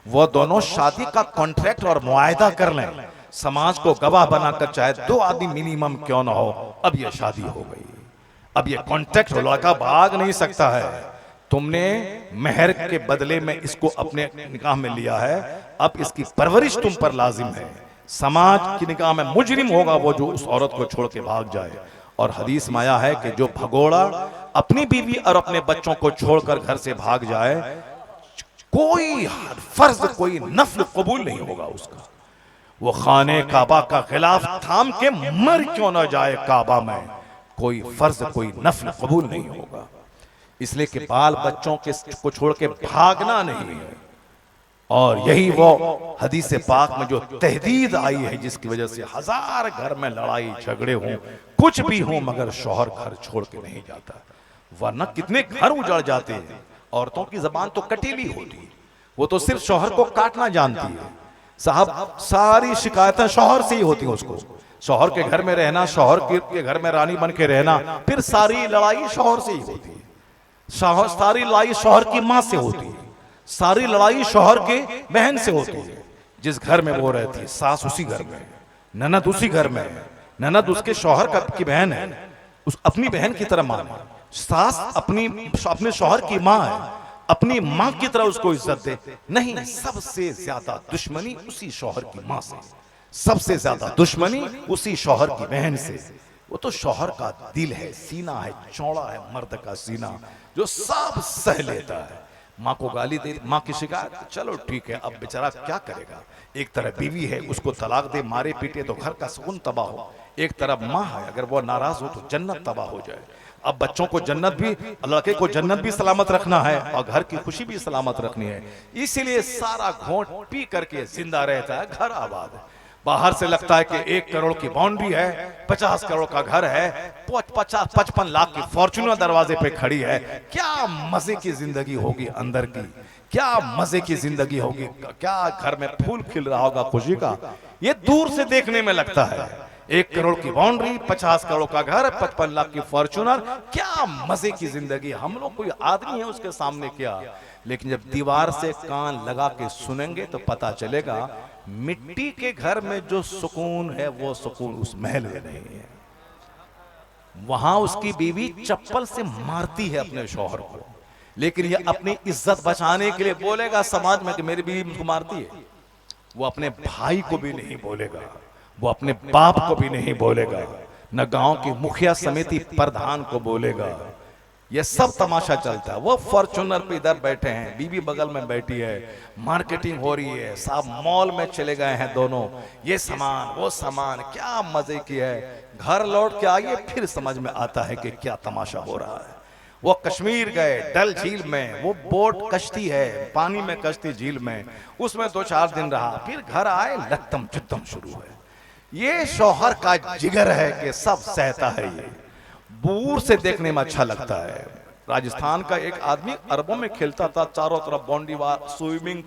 वो दोनों शादी का कॉन्ट्रैक्ट और मुआयदा कर लें, समाज को गवाह बनाकर, चाहे 2 आदमी मिनिमम क्यों ना हो, अब ये शादी हो गई, अब ये कॉन्ट्रैक्ट हो, लड़का भाग नहीं सकता है, तुमने मेहर के बदले में इसको अपने निकाह में लिया है, अब इसकी परवरिश तुम पर लाजिम है। समाज की निकाह में मुजरिम होगा वो जो उस औरत को छोड़ के भाग जाए। और हदीस में आया है कि जो भगोड़ा अपनी बीवी और अपने बच्चों को छोड़कर घर से भाग जाए, कोई फर्ज, कोई नफल कबूल नहीं होगा उसका, वो खाने काबा का खिलाफ थाम के मर क्यों ना जाए काबा में, कोई फर्ज, कोई नफल कबूल नहीं होगा। इसलिए कि बाल बच्चों के को छोड़ के भागना नहीं है। और यही वो हदीस पाक में जो तहदीद आई है, जिसकी वजह से 1000 घर में लड़ाई झगड़े हों, कुछ भी हो, मगर शौहर घर छोड़ के नहीं जाता, वरना कितने घर उजड़ जाते हैं। औरतों की जबान तो कटीली होती है, वो तो सिर्फ शौहर को काटना जानती है। साहब, सारी शिकायतें शौहर से ही होती हैं, उसको शौहर के घर में रहना, शौहर के घर में रानी बन के रहना, फिर सारी लड़ाई शौहर से ही होती है, सारी लड़ाई शौहर की माँ से होती है, सारी लड़ाई शौहर के बहन से होती है। जिस घर में वो रहती है, सास उसी घर में, ननद उसी घर में, ननद उसके शौहर की बहन है, उस अपनी बहन की तरह माने, सास अपने शौहर की माँ है, अपनी माँ की तरह उसको इज्जत दे। नहीं, सबसे ज्यादा दुश्मनी उसी शौहर की माँ से, सबसे ज्यादा दुश्मनी उसी शौहर की बहन से। वो तो शौहर का दिल है, सीना है, चौड़ा है, मर्द का सीना, जो सब सह लेता है। माँ को गाली दे, माँ की शिकायत, चलो ठीक है, अब बेचारा क्या करेगा। एक तरफ बीवी है, उसको तलाक दे, मारे पीटे तो घर का सुकून तबाह हो। एक तरफ माँ है, अगर वो नाराज हो तो जन्नत तबाह हो जाए। अब बच्चों को जन्नत भी, लड़के को जन्नत भी सलामत रखना है और घर की खुशी भी सलामत रखनी है। इसीलिए सारा घोंट पी करके जिंदा रहता है, घर आबाद है। बाहर से लगता है कि 1 करोड़ की बाउंड्री है, 50 करोड़ का घर है, 55 लाख की फॉर्च्यूनर दरवाजे पे खड़ी है। क्या मजे की जिंदगी होगी अंदर की, क्या मजे की जिंदगी होगी, क्या घर में फूल खिल रहा होगा खुशी का। ये दूर से देखने में लगता है, 1 करोड़ की बाउंड्री, 50 करोड़ का घर, 55 लाख की फॉर्च्यूनर, क्या मजे की जिंदगी। हम लोग कोई आदमी है उसके सामने क्या, लेकिन जब दीवार से कान लगा के सुनेंगे तो पता चलेगा मिट्टी के घर में जो सुकून है वो सुकून उस महल में नहीं है। वहां उसकी बीवी चप्पल से मारती है अपने शौहर को, लेकिन ये अपनी इज्जत बचाने के लिए बोलेगा समाज में कि मेरी बीवी मुझको मारती है। वो अपने भाई को भी नहीं बोलेगा, वो अपने बाप को भी नहीं बोलेगा, न गांव की मुखिया समिति प्रधान को बोलेगा। ये सब तमाशा चलता है। वो फॉर्च्यूनर पे इधर बैठे हैं, बीबी बगल में बैठी है, मार्केटिंग हो रही है, साहब मॉल में चले गए हैं दोनों, ये सामान वो सामान, क्या मजे की है। घर लौट के आइए फिर समझ में आता है कि क्या तमाशा हो रहा है। वो कश्मीर गए, डल झील में, वो बोट कश्ती है, पानी में कश्ती झील में, उसमें 2-4 दिन रहा, फिर घर आए, लत्तम चित्तम शुरू है। ये शौहर का जिगर है कि सब सहता है। ये दूर से देखने में अच्छा लगता है। राजस्थान का एक आदमी अरबों में खेलता था, चारों तरफ बाउंड्री वाल, स्विमिंग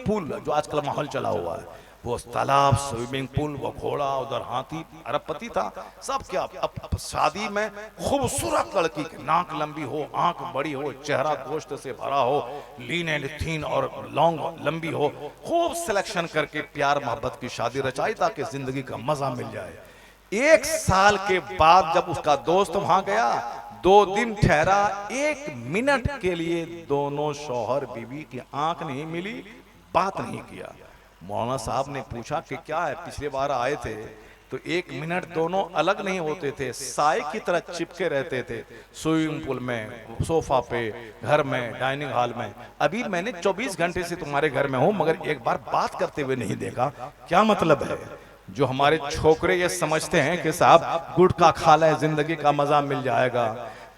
पूल जो आजकल माहौल चला हुआ है, वो तालाब, स्विमिंग पूल, वो घोड़ा, उधर हाथी, अरबपति था सब। क्या अब शादी में खूबसूरत लड़की की नाक लंबी हो, आंख बड़ी हो, चेहरा गोश्त से भरा हो, लीन एंड थीन और लॉन्ग लंबी हो, खूब सिलेक्शन करके प्यार मोहब्बत की शादी रचाई ताकि जिंदगी का मजा मिल जाए। 1 साल के बाद जब उसका दोस्त वहां गया, 2 दिन ठहरा, 1 मिनट के लिए दोनों शौहर बीवी की आंख नहीं मिली, बात नहीं किया। मौलाना साहब ने पूछा कि क्या है, पिछले बार आए थे तो 1 मिनट दोनों अलग नहीं होते थे, साए की तरह चिपके रहते थे, स्विमिंग पूल में, सोफा पे, घर में, डाइनिंग हॉल में। अभी मैंने 24 घंटे से तुम्हारे घर में हूं मगर एक बार बात करते हुए नहीं देखा। क्या मतलब है? जो हमारे छोकरे ये समझते हैं कि साहब गुटखा खा ले जिंदगी का मजा मिल जाएगा,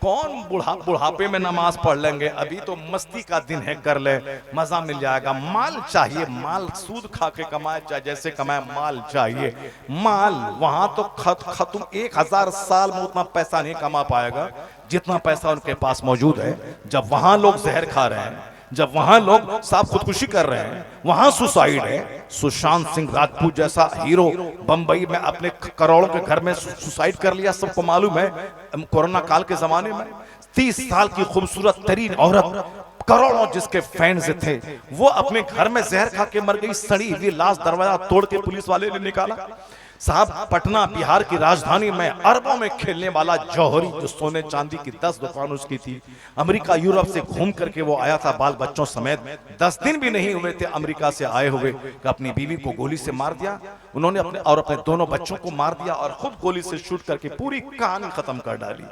कौन बुढ़ापे में नमाज पढ़ लेंगे, अभी तो मस्ती का दिन है, कर ले मजा मिल जाएगा। माल चाहिए, माल सूद खा के कमाए चाहे जैसे कमाए, माल चाहिए। माल वहां तो खत्म, 1000 साल में उतना पैसा नहीं कमा पाएगा जितना पैसा उनके पास मौजूद है। जब वहां लोग जहर खा रहे हैं, जब वहां लोग साहब खुदकुशी कर रहे हैं, वहां सुसाइड है। सुशांत सिंह राजपूत जैसा हीरो बंबई में अपने करोड़ों के घर में सुसाइड कर लिया, सबको मालूम है। कोरोना काल के जमाने में 30 साल की खूबसूरत तरीन औरत, करोड़ों जिसके फैंस थे, वो अपने घर में जहर खा के मर गई। सड़ी हुई लाश दरवाजा तोड़ के पुलिस वाले ने निकाला। साहब पटना बिहार की राजधानी में अरबों में खेलने वाला जौहरी, जो सोने चांदी की 10 दुकान उसकी थी, अमेरिका यूरोप से घूम करके वो आया था बाल बच्चों समेत। 10 दिन भी नहीं हुए थे अमेरिका से आए हुए कि अपनी बीवी को गोली से मार दिया उन्होंने, अपने दोनों बच्चों को मार दिया और खुद गोली से शूट करके पूरी कहानी खत्म कर डाली।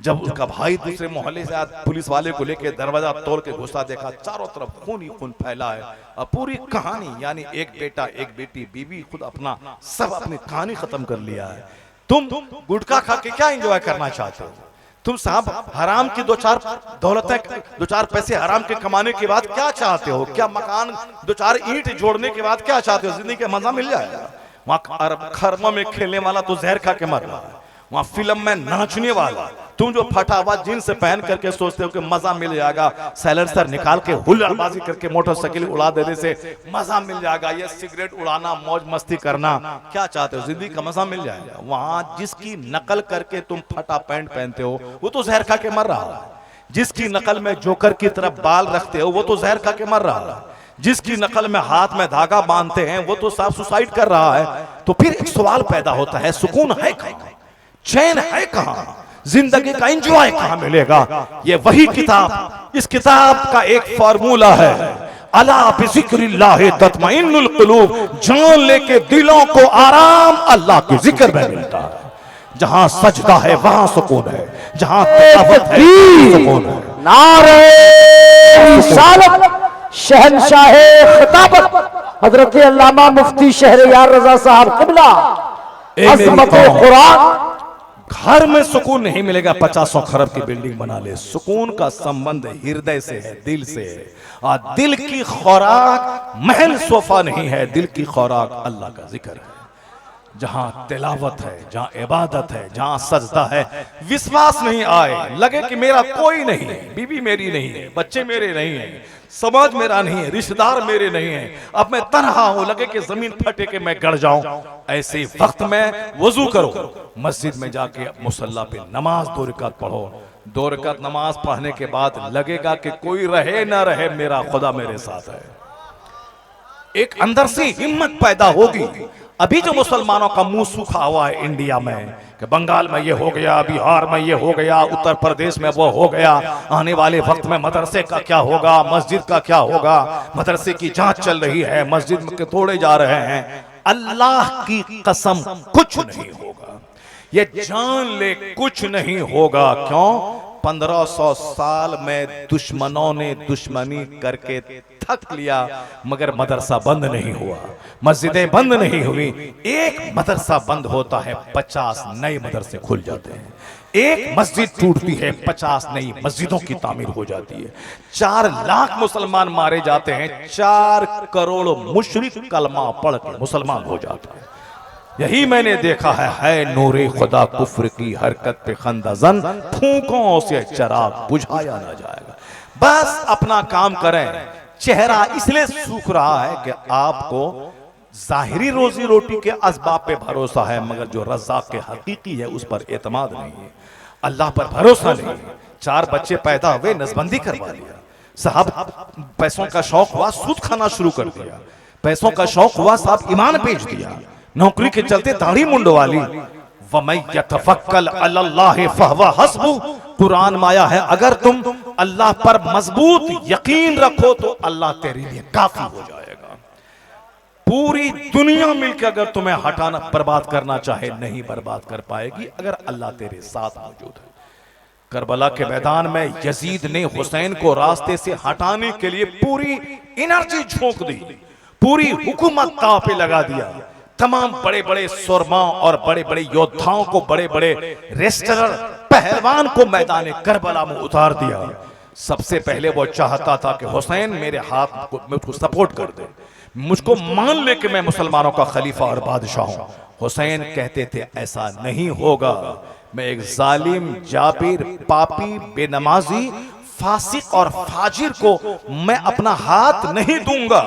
जब उसका भाई दूसरे मोहल्ले से पुलिस वाले को लेकर दरवाजा तोड़ के घुसा, देखा चारों तरफ खून ही खून फैला है। और पूरी कहानी यानी एक बेटा एक बेटी, बीवी खुद अपना सब अपनी कहानी खत्म कर लिया है। तुम गुटखा खा के क्या एंजॉय करना चाहते हो? तुम साहब हराम की 2-4 दौलतें, 2-4 पैसे हराम के कमाने के बाद क्या चाहते हो? क्या मकान 2-4 ईंट जोड़ने के बाद क्या चाहते हो? जिंदगी का मजा मिल जाएगा। वहां अरब खरमा में खेलने वाला तो जहर खा के मर रहा है, वहां फिल्म में नाचने वाला, तुम जो फटा हुआ जींस पहन करके सोचते हो कि मजा मिल जाएगा, साइलेंसर निकाल के हुल्लड़बाजी करके मोटरसाइकिल उड़ा देने से मजा मिल जाएगा, ये सिगरेट उड़ाना, मौज मस्ती करना, क्या चाहते हो? जिंदगी का मजा मिल जाएगा। वहां जिसकी नकल करके तुम फटा पैंट पहनते हो वो तो जहर खा के मर रहा है। जिसकी नकल में जोकर की तरफ बाल रखते हो वो तो जहर खा के मर रहा है। जिसकी नकल में हाथ में धागा बांधते हैं वो तो साफ सुसाइड कर रहा है। तो फिर एक सवाल पैदा होता है, सुकून है कहां, चैन है कहां, जिंदगी का एंजॉय कहां मिलेगा? ये वही किताब, इस किताब का एक फार्मूला है, अला बिज़िक्रिल्लाह तत्मइन्नुल कुलूब। जान लेके दिलों को आराम अल्लाह के जिक्र में मिलता है। जहां सजदा है वहां सुकून है, जहां तिलावत है सुकून है। नारे रिसालत शहंशाहे खिताबत हजरत अल्लामा मुफ्ती शहरयार रजा साहब किबला, अज़मत कुरान। घर में सुकून नहीं मिलेगा 50 खरब की बिल्डिंग बना ले। सुकून का संबंध हृदय से है, दिल से है। और दिल की खुराक महल सोफा नहीं है, दिल की खुराक अल्लाह का जिक्र है। जहां तिलावत है, जहां इबादत है, जहां सजदा है, विश्वास नहीं आए, लगे कि मेरा कोई नहीं है, बीवी मेरी नहीं है, बच्चे मेरे नहीं है, समाज मेरा नहीं है, रिश्तेदार मेरे नहीं है, अब मैं तन्हा हूं, लगे कि जमीन फटे के मैं गड़ जाऊं। ऐसे वक्त में वजू करो, मस्जिद में जाके मुसल्ला पे नमाज 2 रकात पढ़ो। 2 रकात नमाज पढ़ने के बाद लगेगा कि कोई रहे ना रहे, मेरा खुदा मेरे साथ है। एक अंदर से हिम्मत पैदा होगी। अभी जो मुसलमानों का मुंह सूखा हुआ है इंडिया में कि बंगाल में ये हो गया, बिहार में ये हो गया, उत्तर प्रदेश में वो हो गया, आने वाले वक्त में मदरसे का क्या होगा, मस्जिद का क्या होगा, मदरसे की जांच चल रही है, मस्जिद में तोड़े जा रहे हैं। अल्लाह की कसम कुछ नहीं होगा, ये जान ले कुछ नहीं होगा। क्यों? 1500 साल में दुश्मनों ने दुश्मनी करके थक लिया मगर मदरसा बंद नहीं हुआ, मस्जिदें बंद नहीं हुई। एक मदरसा बंद होता है 50 नए मदरसे खुल जाते हैं। एक मस्जिद टूटती है 50 नई मस्जिदों की तामीर हो जाती है। 4 लाख मुसलमान मारे जाते हैं, 4 करोड़ मुशरिक कलमा पढ़ के मुसलमान हो जाता है। यही मैंने देखा है नूरे खुदा कुफ्र की हरकत पे खंदाजन, फूंकों से चिराग बुझाया ना जाएगा। बस अपना काम करें। चेहरा इसलिए सूख रहा है कि आपको जाहिरी रोजी रोटी के असबाब पे भरोसा है, मगर जो रज़्ज़ाक़ के हकीकी है उस पर एतमाद नहीं है, अल्लाह पर भरोसा नहीं है। 4 बच्चे पैदा हुए, नसबंदी करवा लिया। साहब पैसों का शौक हुआ, सूद खाना शुरू कर दिया। पैसों का शौक हुआ, साहब ईमान बेच दिया। नौकरी के चलते दाढ़ी मुंडवा ली। वमन यतवक्कल अलल्लाह फहुवा हस्बु, कुरान में आया है अगर तुम अल्लाह पर मजबूत यकीन रखो तो अल्लाह तेरे लिए काफी हो जाएगा। पूरी दुनिया मिलकर अगर तुम्हें हटाना बर्बाद करना चाहे, नहीं बर्बाद कर पाएगी अगर अल्लाह तेरे साथ मौजूद है। करबला के मैदान में यजीद ने हुसैन को रास्ते से हटाने के लिए पूरी एनर्जी झोंक दी, पूरी हुकूमत दांव पे लगा दिया। तमाम बड़े बड़े सुरमा और बड़े बड़े योद्धाओं को, बड़े बड़े रेस्लर पहलवान को मैदान करबला में उतार दिया। सबसे पहले वो चाहता था कि हुसैन मेरे हाथ को, मुझको सपोर्ट कर दे, मुझको मान ले कि मैं मुसलमानों का खलीफा और बादशाह हूं। हुसैन कहते थे ऐसा नहीं होगा, मैं एक जालिम, जाबिर, पापी, बेनमाजी, फासिक और फाजिर को मैं अपना हाथ नहीं दूंगा।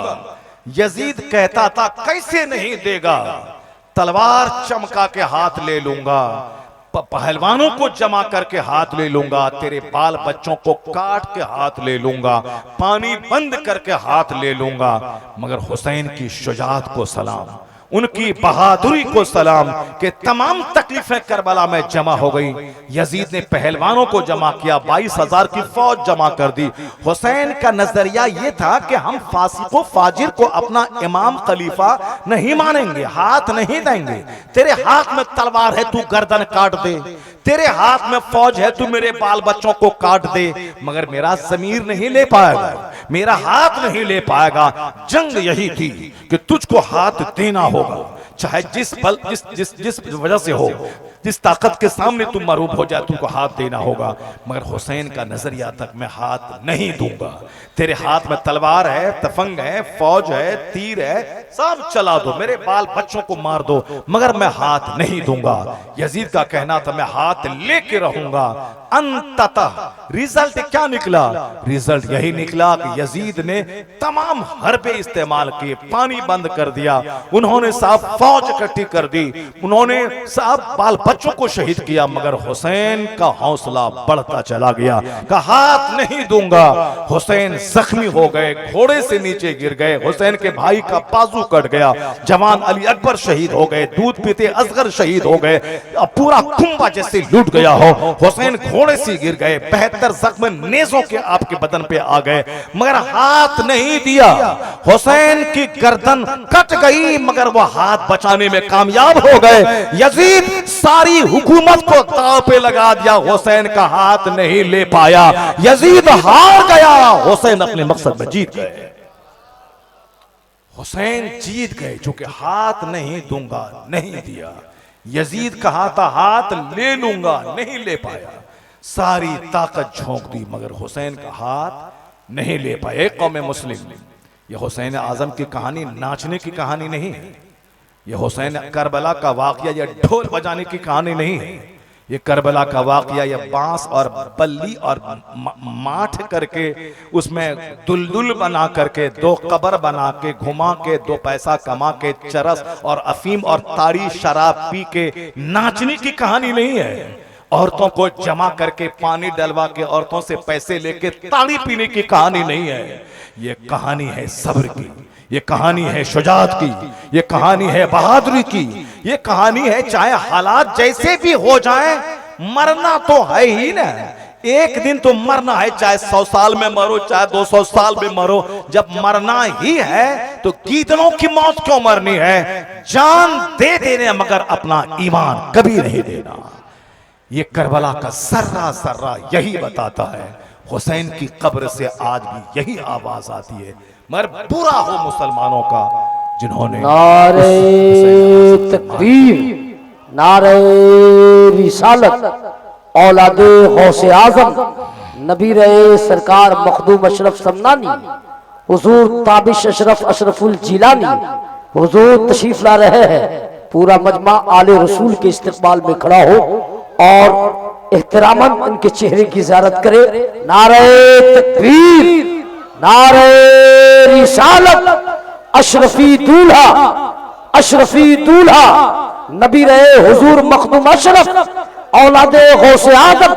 यजीद कहता था कैसे नहीं देगा, तलवार चमका के हाथ ले लूंगा, पहलवानों को जमा करके हाथ ले लूंगा, तेरे बाल बच्चों को काट के हाथ ले लूंगा, पानी बंद करके हाथ ले लूंगा। मगर हुसैन की शुजाअत को सलाम, उनकी बहादुरी को सलाम कि तमाम तकलीफें करबला में जमा हो गई। यजीद ने पहलवानों को जमा किया, 22,000 की फौज जमा कर दी। हुसैन का नजरिया यह था कि हम फासिको फाजिर को अपना इमाम खलीफा नहीं मानेंगे, हाथ नहीं देंगे। तेरे हाथ में तलवार है, तू गर्दन काट दे, तेरे हाथ में फौज है, तू मेरे बाल बच्चों को काट दे, मगर मेरा ज़मीर नहीं ले पाएगा, मेरा हाथ नहीं ले पाएगा। जंग यही थी कि तुझको हाथ देना होगा, चाहे जिस बल जिस वजह से हो, जिस ताकत के सामने तुम मरूब हो जाए, तुमको हाथ देना होगा। मगर हुसैन का नजरिया तक मैं हाथ नहीं दूंगा, तेरे हाथ में तलवार है, तफंग है, फौज है, तीर है, सब चला दो, मेरे बाल बच्चों को मार दो, मगर मैं हाथ नहीं दूंगा। यजीद का कहना था मैं हाथ लेके रहूंगा। अंततः रिजल्ट क्या निकला? रिजल्ट यही निकला कि यजीद ने तमाम हरबे इस्तेमाल किए, पानी बंद कर दिया, उन्होंने साहब फौज इकट्ठी कर दी, उन्होंने साहब बाल बच्चों को शहीद किया। मगर हुसैन का हौसला बढ़ता चला गया, का हाथ नहीं दूंगा। हुसैन जख्मी हो गए, घोड़े से नीचे गिर गए, हुसैन के भाई का बाजू कट गया, जवान अली अकबर शहीद हो गए, दूध पीते असगर शहीद हो गए, पूरा कुंभा जैसे लूट गया हो। हुसैन घोड़े से गिर गए, 72 जख्म नेज़ों के आपके बदन पे आ गए, मगर हाथ नहीं दिया। हुसैन की गर्दन कट गई, मगर वो हाथ बचाने में कामयाब हो गए। यजीद सारी हुकूमत को दांव पे लगा दिया, हुसैन का हाथ नहीं ले पाया, यजीद हार गया, हुसैन अपने मकसद में जीत गए। हुसैन जीत गए, चूंकि हाथ नहीं दूंगा नहीं दिया। यजीद कहा था हाथ ले लूंगा, नहीं ले पाया, सारी ताकत झोंक दी, मगर हुसैन का हाथ नहीं ले पाए। कौम मुस्लिम, यह हुसैन आजम की कहानी नाचने की कहानी नहीं है, यह हुसैन करबला का वाकया या ढोल बजाने की कहानी नहीं है। ये करबला का वाकया या बांस और बल्ली और माठ करके उसमें दुलदुल बना करके 2 कब्र बना के घुमा के 2 पैसा कमा के चरस और अफीम और ताड़ी शराब पी के नाचने की कहानी नहीं है। औरतों को जमा करके पानी डलवा के औरतों से पैसे लेके ताड़ी पीने की कहानी नहीं है। ये कहानी है सब्र की, ये कहानी है शुजाअत की, ये कहानी है बहादुरी की, ये कहानी है चाहे हालात जैसे भी हो जाए, मरना तो है ही ना, एक दिन तो मरना है, चाहे 100 साल में मरो, चाहे 200 साल में मरो, जब मरना ही है तो गीदड़ों की मौत क्यों मरनी है? जान दे देने मगर अपना ईमान कभी नहीं देना। ये करबला का सर्रा सर्रा यही बताता है। हुसैन की कब्र से आज भी यही आवाज आती है, मगर बुरा हो मुसलमानों का जिन्होंने नारे तकबीर, नारे रिसालत, औलादे गौसे आजम नबी रहे सरकार मखदूम अशरफ समनानी, हुजूर ताबिश अशरफ अशरफुल जिलानी हुजूर तशरीफ ला रहे हैं। पूरा मजमा आले रसूल के इस्तकबाल में खड़ा हो और एहतरामन इनके चेहरे की ज़ियारत करे। नारे तकबीर, नारे रिसालत, अशरफी दूल्हा, अशरफी दूल्हा नबी रहे हुजूर मखदूम अशरफ औलादे गौसे आदम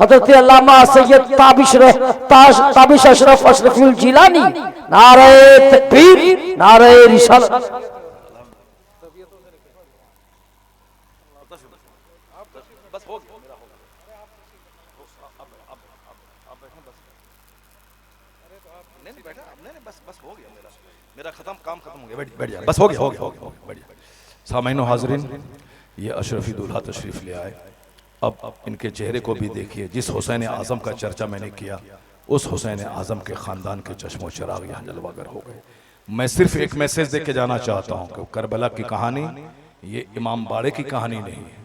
हजरत अल्लामा सैयद ताबिश अशरफ अशरफुल जिलानी। नारे तकबीर, नारे रिसालत। मेरा खत्म, काम खत्म हो गया, बैठ जा, बस हो गया, बढ़िया। सामाइनो हाज़रीन, ये अशरफी दूल्हा तशरीफ ले आए। अब इनके चेहरे को भी देखिए। जिस हुसैन आज़म का चर्चा मैंने किया, उस हुसैन आज़म के ख़ानदान के चश्मो चिराग यहाँ जलवागर हो गए। मैं सिर्फ एक मैसेज दे के जाना चाहता हूँ कि करबला की कहानी ये इमाम बाड़े की कहानी नहीं है।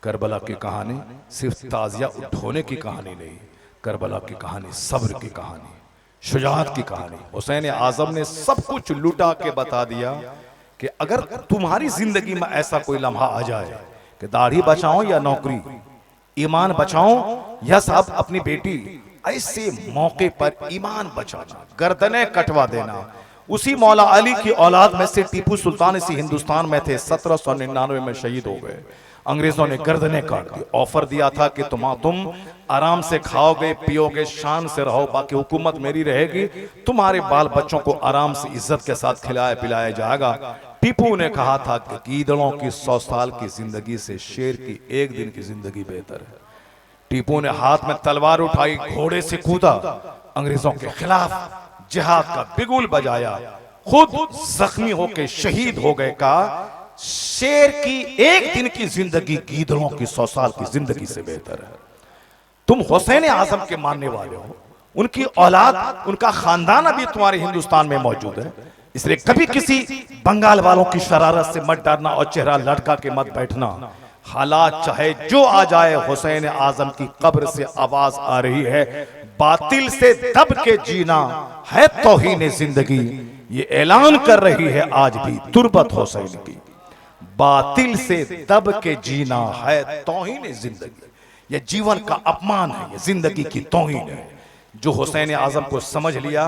करबला की कहानी सिर्फ ताज़िया उठोने की कहानी नहीं, करबला की कहानी सब्र की कहानी, शुजाअत की कहानी। हुसैन आज़म ने सब कुछ लुटा के बता दिया कि अगर तुम्हारी जिंदगी में ऐसा कोई लम्हा आ जाए कि दाढ़ी बचाओ या नौकरी, ईमान बचाओ या साहब अपनी बेटी, ऐसे मौके पर ईमान बचाना, गर्दनें कटवा देना। उसी मौला अली की औलाद में से टीपू सुल्तान इसी हिंदुस्तान में थे, 1799 में शहीद हो गए। अंग्रेजों ने गर्दनें काट दी। ऑफर दिया था कि तुम आराम से खाओगे पियोगे, शान से रहो, बाकी हुकूमत मेरी रहेगी, तुम्हारे बाल बच्चों को आराम से इज्जत के साथ खिलाया पिलाया जाएगा। टीपू ने कहा था कि गीदड़ों की 100 साल की जिंदगी से शेर की एक दिन की जिंदगी बेहतर है। टीपू ने हाथ में तलवार उठाई, घोड़े से कूदा, अंग्रेजों के खिलाफ जिहाद का बिगुल बजाया, खुद जख्मी होकर शहीद हो गए। का शेर की एक दिन की जिंदगी गीदड़ों की 100 साल की जिंदगी से बेहतर है। तुम हुसैन आजम के मानने वाले हो, उनकी औलाद, उनका खानदान अभी तुम्हारे हिंदुस्तान में मौजूद है, इसलिए कभी किसी बंगाल वालों की शरारत से मत डरना और चेहरा लटका के मत बैठना। हालात चाहे जो आ जाए, हुसैन आजम की कब्र से आवाज आ रही है, बातिल से दब के जीना है तौहीन जिंदगी। ये ऐलान कर रही है आज भी तुरबत हुसैन की, बातिल से दब के जीना है तौहीन जिंदगी। ये जीवन का अपमान है, ये जिंदगी की तौहीन है। जो हुसैन आजम को समझ लिया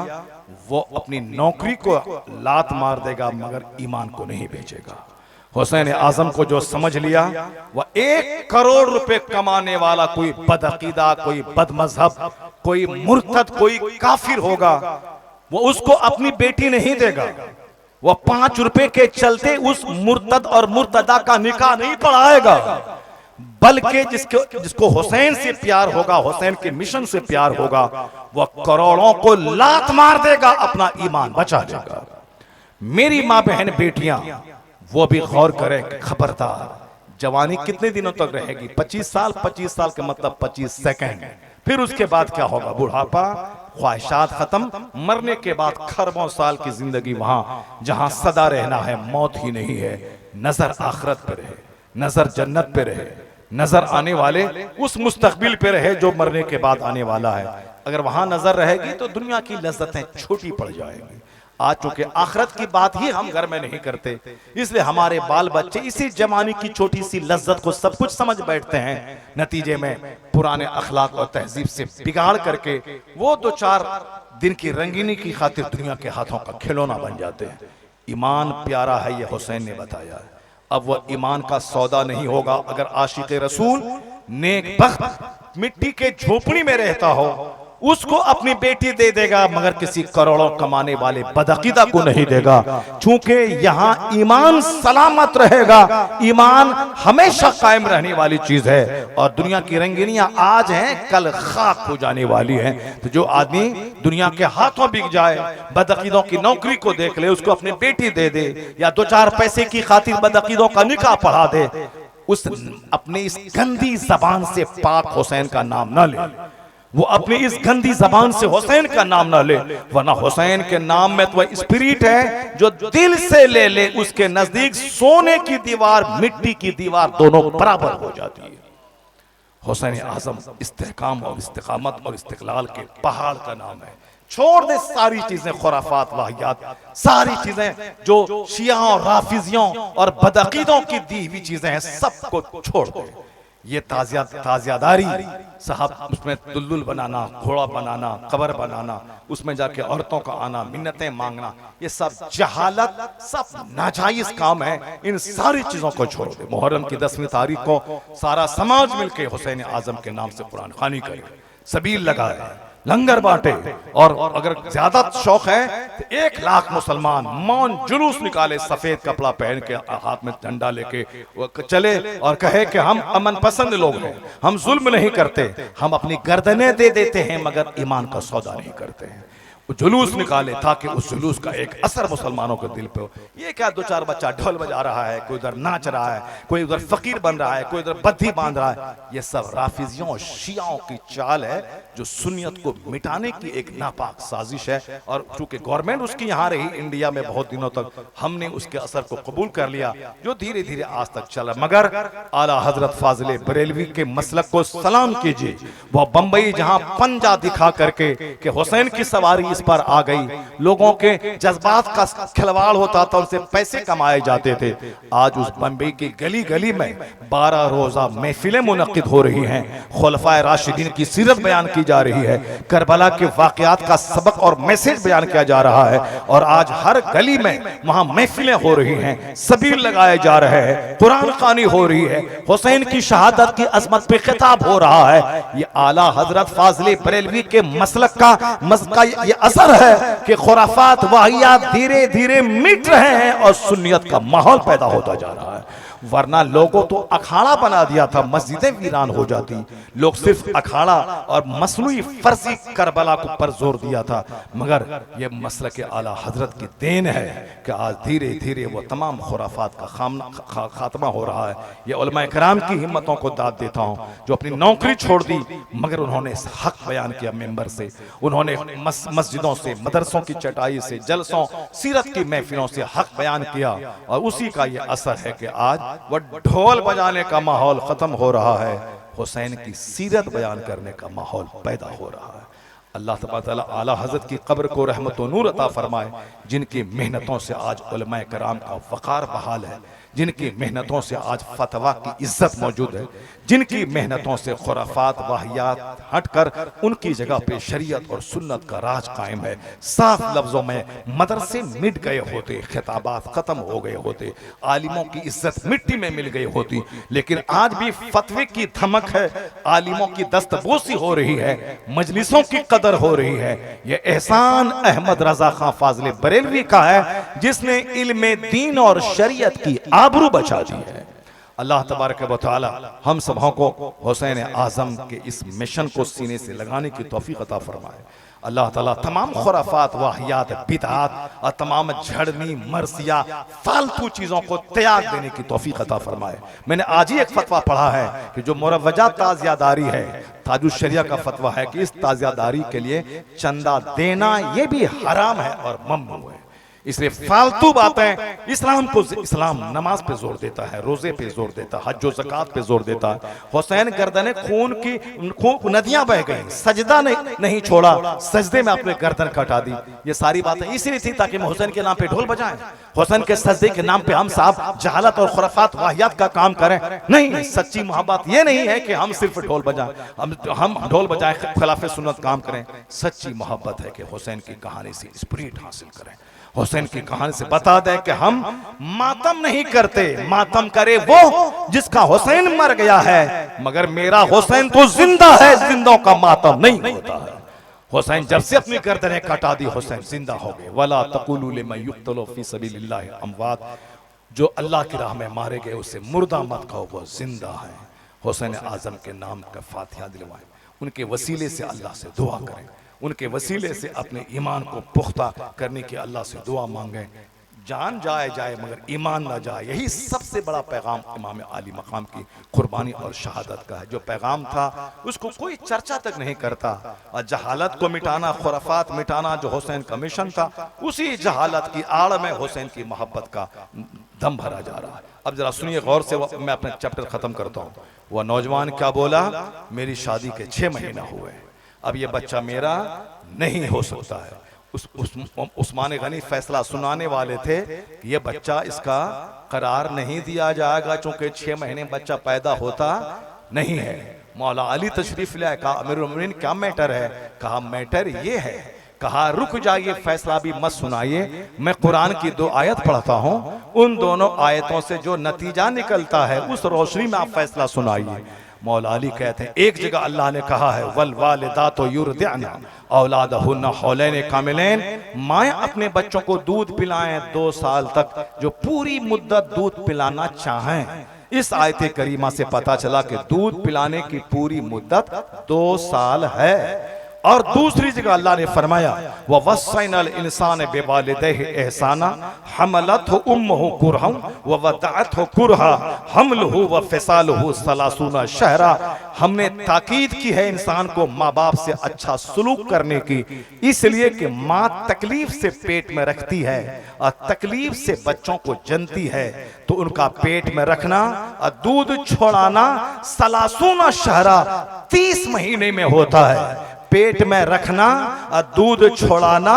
वो अपनी नौकरी को लात मार देगा मगर ईमान को नहीं बेचेगा। हुसैन आजम को जो समझ लिया वह 1 करोड़ रुपए कमाने वाला कोई बदअकीदा, कोई बदमजहब, कोई मुर्तद, कोई काफिर होगा, वो उसको अपनी बेटी नहीं देगा। वह 5 रुपए के चलते उस मुर्तद और मुर्तदा का निकाह नहीं पढ़ाएगा, बल्कि जिसको हुसैन से प्यार होगा, हुसैन के मिशन से प्यार होगा, वह करोड़ों को लात मार देगा, अपना ईमान बचा लेगा। मेरी माँ बहन बेटियां वो भी गौर करें, खबरदार, जवानी कितने दिनों तक रहेगी? 25 साल। 25 साल के मतलब 25 सेकंड, फिर उसके बाद क्या होगा? बुढ़ापा, ख्वाहिशात खत्म, मरने के बाद खरबों साल की जिंदगी वहां जहां सदा रहना है, मौत ही नहीं है। नजर आखिरत पे रहे, नजर जन्नत पे रहे, नजर आने वाले उस मुस्तकबिल पे रहे जो मरने के बाद आने वाला है। अगर वहां नजर रहेगी तो दुनिया की लज्जतें छोटी पड़ जाएंगी। आज चूंकि आखिरत की बात ही हम घर में नहीं करते, इसलिए हमारे बाल बच्चे इसी जमाने की छोटी सी लज्जत को सब कुछ समझ बैठते हैं। नतीजे में पुराने अखलाक और तहजीब से बिगाड़ करके वो 2-4 दिन की रंगीनी की खातिर दुनिया के हाथों का खिलौना बन जाते हैं। ईमान प्यारा है, ये हुसैन ने बताया है। अब वह ईमान का सौदा नहीं होगा। अगर आशिक रसूल नेक बख्त मिट्टी के झोपड़ी में रहता हो, उसको अपनी बेटी दे देगा, मगर किसी करोड़ों कमाने वाले बदअकीदा को नहीं देगा। चूंकि यहाँ ईमान सलामत रहेगा, ईमान हमेशा कायम रहने वाली चीज है। और दुनिया की रंगीनियां आज हैं, कल खाक हो जाने वाली हैं। तो जो आदमी दुनिया के हाथों बिक जाए, बदअकीदों की नौकरी को देख ले, उसको अपनी बेटी दे दे, या 2-4 पैसे की खातिर बदअकीदों का निकाह पढ़ा दे, उस अपनी इस गंदी जबान से पाक हुसैन का नाम न ले, वो अपनी इस गंदी जबान से हुसैन का नाम ना ले, वरना हुसैन के नाम में तो स्पिरिट है जो दिल से ले ले, उसके नजदीक सोने की दीवार मिट्टी की दीवार दोनों बराबर हो जाती है। हुसैन आजम इस्तेहकाम और इस्तिकामत और इस्तिकलाल के पहाड़ का नाम है। छोड़ दे सारी चीजें, खुराफात वाहियात, सारी चीजें जो शिया और राफिजियों और बदअकीदों की दी हुई चीजें हैं, सबको छोड़ दे। ये ताजियादारी साहब, उसमें दुल्लुल बनाना, घोड़ा बनाना, कबर बनाना, उसमें जाके औरतों का आना, मिन्नतें मांगना, ये सब जहालत, सब नाजायज काम है। इन सारी चीजों को छोड़ दे। मुहर्रम की 10वीं तारीख को सारा समाज मिलके हुसैन आजम के नाम से कुरान खानी करे, सबील लगाए, लंगर बांटे, और अगर ज्यादा शौक है तो 1 लाख मुसलमान मौन जुलूस निकाले, सफेद कपड़ा पहन के, हाथ में झंडा लेके चले और कहे कि हम अमन पसंद लोग हैं, हम जुल्म नहीं करते, हम अपनी गर्दनें दे देते हैं मगर ईमान का सौदा नहीं करते हैं। वो जुलूस निकाले ताकि उस जुलूस का एक असर मुसलमानों के दिल पे हो। ये क्या 2-4 बच्चा ढोल बजा रहा है, कोई उधर नाच रहा है, कोई उधर फकीर बन रहा है, कोई उधर बद्धी बांध रहा है, ये सब राफिजियों और शियाओं की चाल है जो सुन्नियत को मिटाने की एक नापाक साजिश है। और चूंकि गवर्नमेंट उसकी यहाँ रही इंडिया में बहुत दिनों तक, हमने उसके असर को कबूल कर लिया जो धीरे धीरे आज तक चला। मगर आला हजरत फाजिल बरेलवी के मसलक को सलाम कीजिए। वह बंबई जहाँ पंजा दिखा करके कि हुसैन की सवारी इस पर आ गई, लोगों के जज्बात का खिलवाड़ होता था, उनसे पैसे कमाए जाते थे। आज उस बंबई की गली गली में 12 रोजा महफिलें मुनक्किद हो रही हैं, खुलफाए राशिदीन की सीरत बयान की जा रही है, करबला के वाकयात का सबक और मैसेज बयान किया जा रहा है, और आज हर गली में वहां महफिलें हो रही हैं, सबील लगाए जा रहे हैं, कुरान खानी हो रही है, हुसैन की शहादत की अजमत पे खिताब हो रहा है। ये आला हजरत फाजिल बरेलवी के मसलक का ये असर है कि खुराफात वाहियात धीरे धीरे मिट रहे हैं और सुन्नियत का माहौल पैदा होता जा रहा है। वरना लोगों तो अखाड़ा बना दिया था, मस्जिदें वीरान हो जाती, लोग सिर्फ अखाड़ा और मसनूई फर्जी करबला को पर जोर दिया था। मगर ये मसला के आला हजरत की देन है कि आज धीरे धीरे वो तमाम खुराफात का खात्मा हो रहा है। ये उलमाए कराम की हिम्मतों को दाद देता हूँ जो अपनी नौकरी छोड़ दी मगर उन्होंने हक बयान किया मेंबर से, उन्होंने मस्जिदों से, मदरसों की चटाई से, जलसों, सीरत की महफिलों से हक बयान किया, और उसी का ये असर है कि आज वो ढोल बजाने का माहौल खत्म हो रहा है, हुसैन की सीरत बयान करने का माहौल पैदा हो रहा है। अल्लाह तबाला आला हजरत की कब्र को रहमत और नूर अता फरमाए, जिनकी मेहनतों से आज उलमाए कराम का वक़ार बहाल है, जिनकी मेहनतों से आज फतवा की इज्जत मौजूद है, जिनकी मेहनतों से खुराफात वाहियात हटकर उनकी जगह पे शरीयत और सुन्नत का राज कायम है। साफ लफ्जों में मदरसे मिट गए होते, खिताबात खत्म हो गए होते, आलिमों की इज्जत मिट्टी में मिल गई होती, लेकिन आज भी फतवे की धमक है, आलिमों की दस्तबोसी हो रही है, मजलिसों की कदर हो रही है। ये एहसान अहमद रजा खां फाजिल बरेलवी का है जिसने इल्मे दीन और शरीयत की आबरू बचा दी है। अल्लाह तबारक व तआला हम सबों को हुसैन आजम के इस मिशन को सीने से लगाने की तौफीक अता फरमाए। अल्लाह ताला तमाम खुराफात वाहियात बिदअत और तमाम झड़नी मर्सिया फालतू चीज़ों को त्याग देने की तौफीक अता फरमाए। मैंने आज ही एक फतवा पढ़ा है कि जो मुरव्वजा ताज़ियादारी है, ताजुश शरिया का फतवा है कि इस ताज़ियादारी के लिए चंदा देना ये भी हराम है और ममनू है। इसलिए फालतू बातें, इस्लाम नमाज पे जोर देता है, रोजे पे जोर देता है, हज और ज़कात पे जोर देता है। हुसैन गर्दने खून नदियां बह गई, सजदा नहीं छोड़ा, सजदे में अपने गर्दन कटा दी। ये सारी बातें इसलिए थी ताकि हम हुसैन के नाम पे ढोल बजाएं, हुसैन के सजदे के नाम पे हम साहब जहालत और खुराफात वाहियात का काम करें। नहीं, सच्ची मोहब्बत ये नहीं है कि हम सिर्फ ढोल बजाएं, हम ढोल बजाएं, खिलाफे सुन्नत काम करें। सच्ची मोहब्बत है कि हुसैन की कहानी से स्पिरिट हासिल करें, हुसैन की कहानी से बता दें कि हम मातम नहीं करते, मातम करे वो जिसका हुसैन मर गया है, मगर मेरा हुसैन तो जिंदा है, जिंदों का मातम नहीं होता है। हुसैन जब से अपनी गर्दनें कटा दी, हुसैन जिंदा हो गए। वला तकुलू लिमन युक्तलू फी सबीलिल्लाहि अमवात, जो अल्लाह की राह में मारे गए उसे मुर्दा मत कहो, वो जिंदा है। हुसैन आजम के नाम का फातिहा दिलवाएं, उनके वसीले से अल्लाह से दुआ करें, उनके वसीले से अपने ईमान को पुख्ता करने की अल्लाह से दुआ मांगें। जान जाए मगर ईमान ना जाए, यही सबसे बड़ा पैगाम इमाम आली मकाम की कुर्बानी और शहादत का है। जो पैगाम था उसको कोई चर्चा तक नहीं करता, और जहालत को मिटाना, खुराफात मिटाना जो हुसैन का मिशन था, उसी जहालत की आड़ में हुसैन की मोहब्बत का दम भरा जा रहा है। अब जरा सुनिए गौर से, मैं अपना चैप्टर खत्म करता हूँ। वह नौजवान क्या बोला, मेरी शादी के 6 महीना हुए, अब ये बच्चा मेरा नहीं हो सकता है। उस्मान गनी फैसला सुनाने वाले थे कि ये बच्चा, इसका करार नहीं दिया जाएगा, चूंकि 6 महीने बच्चा पैदा होता नहीं है। मौला अली तशरीफ लाए, कहा अमीरुल मोमिनीन क्या मैटर है? कहा मैटर ये है, कहा रुक जाइए, फैसला भी मत सुनाइए, मैं कुरान की 2 आयत पढ़ता हूं, उन दोनों आयतों से जो नतीजा निकलता है उस रोशनी में आप फैसला सुनाइए। मौला अली कहते हैं, एक जगह अल्लाह ने कहा है वल वालिदातु युरदिअना औलादहुन्ना हौलैन कामिलैन, माएँ अपने बच्चों को दूध पिलाएं 2 साल तक, जो पूरी मुद्दत दूध पिलाना चाहें। इस आयत करीमा से पता चला कि दूध पिलाने की पूरी मुद्दत 2 साल है। और दूसरी जगह अल्लाह ने फरमाया व वस्सैनल इंसान बिवालिदैहि एहसाना हमलतहु उम्मुहु कुरहा व वदअतहु कुरहा हमलहु व फिसालहु सलासूना शहरा, हमने ताकीद की है इंसान को माँ बाप से अच्छा सलूक करने की, इसलिए कि माँ तकलीफ से पेट में रखती है और तकलीफ से बच्चों को जनती है, तो उनका पेट में रखना और दूध छोड़ाना सलासूना शहरा 30 महीने में होता है। पेट में रखना और दूध छोड़ाना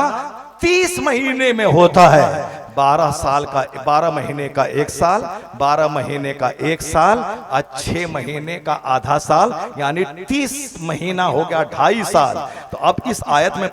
30 महीने में होता है। 12 महीने का 1 साल, 12 महीने का 1 साल और 6 महीने का आधा साल, यानी 30 महीना हो गया 2.5 साल। तो अब इस आयत में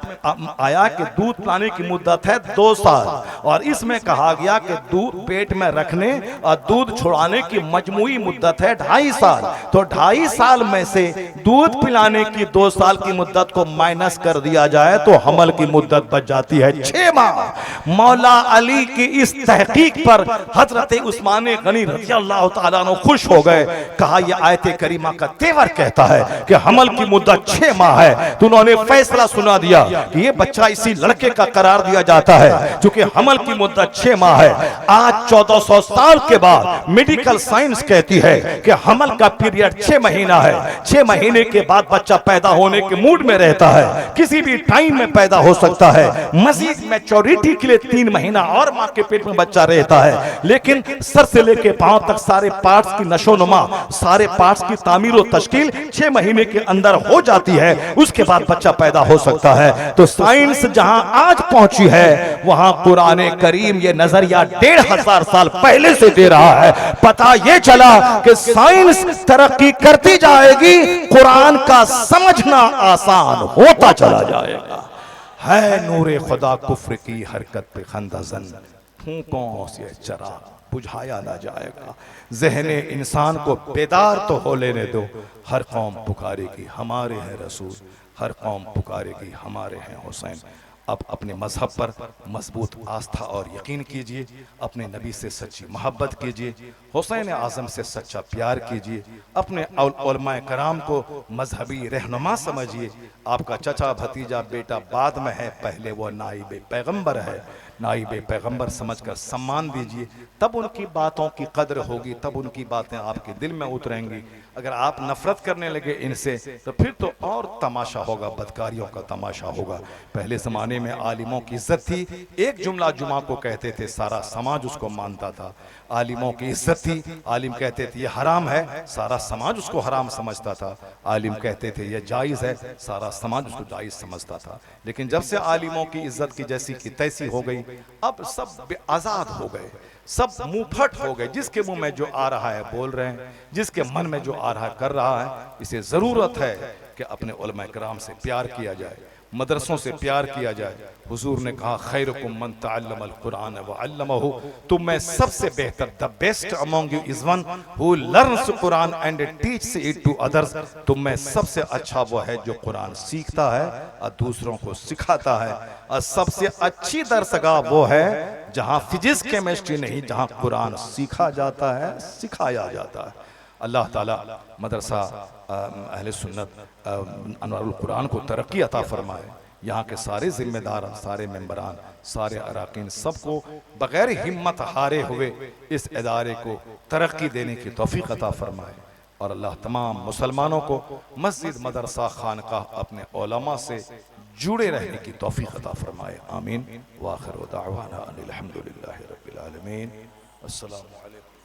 आया कि दूध पिलाने की मुद्दत है 2 साल, और इसमें कहा गया कि दूध पेट में रखने और दूध छुड़ाने की मजमूई मुद्दत है 2.5 साल। तो 2.5 साल में से दूध पिलाने की 2 साल की मुद्दत को माइनस कर दिया जाए तो हमल की मुद्दत बच जाती है 6 माह। मौला अली की इस तहकीक पर हजरत उस्मान गनी रज़ियल्लाहु ताला अन्हु खुश हो गए। कहा यह आयत करीमा का तेवर कहता है कि हमल की मुद्दत 6 माह है। तो उन्होंने फैसला सुना दिया कि यह बच्चा इसी लड़के का करार दिया जाता है, क्योंकि हमल की मुद्दत 6 माह है। आज 1400 साल के बाद मेडिकल साइंस कहती है कि हमल का पीरियड 6 महीना है। 6 महीने के बाद बच्चा पैदा होने के मूड में रहता है, किसी भी टाइम में पैदा हो सकता है। मजीद मैच्योरिटी के लिए 3 महीना और माँ के पेट में बच्चा रहता है, लेकिन सर से लेके पांव तक सारे पार्ट्स की नशोनुमा, सारे पार्ट्स की तामीर और तश्कील 6 महीने के अंदर हो जाती है। उसके बाद बच्चा पैदा हो सकता है। तो साइंस जहां आज पहुंची है, वहां कुरान करीम ये नजरिया 1500 साल पहले से दे रहा है। पता ये चला कि साइंस तरक्की करती जाएगी, कुरान का समझना आसान होता चला जाएगा। है नूरे खुदा कुफ्र की हरकत पे खंदाजन, फूंकों से चराग बुझाया ना जाएगा। ज़हने इंसान को बेदार तो हो लेने दो, हर कौम पुकारेगी हमारे हैं रसूल, हर कौम पुकारेगी हमारे हैं हुसैन। अब अपने मजहब पर मजबूत आस्था और यकीन कीजिए, अपने नबी से सच्ची मोहब्बत कीजिए, हुसैन आज़म से सच्चा प्यार कीजिए, अपने उलमाए कराम को मजहबी रहनुमा समझिए। आपका चचा भतीजा बेटा बाद में है, पहले वो नाइब पैगंबर है। नाइब पैगंबर समझकर सम्मान दीजिए, तब उनकी बातों की कद्र होगी, तब उनकी बातें आपके दिल में उतरेंगी। अगर आप नफरत करने लगे इनसे तो फिर तो और तमाशा होगा, बदकारियों का तमाशा होगा। पहले ज़माने में आलिमों की इज्जत थी, एक जुमला जुमा को कहते थे, सारा समाज उसको मानता था। आलिमों की इज्जत थी, आलिम कहते थे ये हराम है, सारा समाज उसको हराम समझता था। आलिम कहते थे ये जायज़ है, सारा समाज उसको जायज़ समझता था। लेकिन जब से आलिमों की इज्जत की जैसी की तैसी हो गई, अब सब आज़ाद हो गए, सब मुंहफट हो गए। जिसके मुंह में जो आ रहा है बोल रहे हैं, जिसके मन में जो आ रहा है कर रहा है। इसे ज़रूरत है कि अपने उलमाए किराम से प्यार किया जाए, मदरसों से प्यार किया जाए। हुजूर ने कहा खैरुकुम मन तअल्लमल कुरान व अल्लमहु, तुम में सबसे बेहतर, the best among you is one who learns Quran and teaches it to others. तुम में सबसे अच्छा वो है जो कुरान सीखता है और दूसरों को सिखाता है। और सबसे अच्छी दरसगाह वो है जहां फिजिक्स केमिस्ट्री नहीं, जहां कुरान सीखा जाता है, सिखाया जाता है। अल्लाह ताला मदरसा अहले सुन्नत अनवारुल कुरान को तरक्की अता फरमाए। यहाँ के सारे जिम्मेदार, सारे मेंबरान, सारे अराकीन, सबको बगैर हिम्मत हारे हुए इस इदारे को तरक्की देने की तौफीक अता फरमाए। और अल्लाह तमाम मुसलमानों को मस्जिद, मदरसा, खानकाह अपने उलमा से जुड़े रहने की तौफीक अता फरमाए। आमीन। व आखिर दावाना अनिल हम्दुलिल्लाहि रब्बिल आलमीन। अस्सलामु अलैकुम।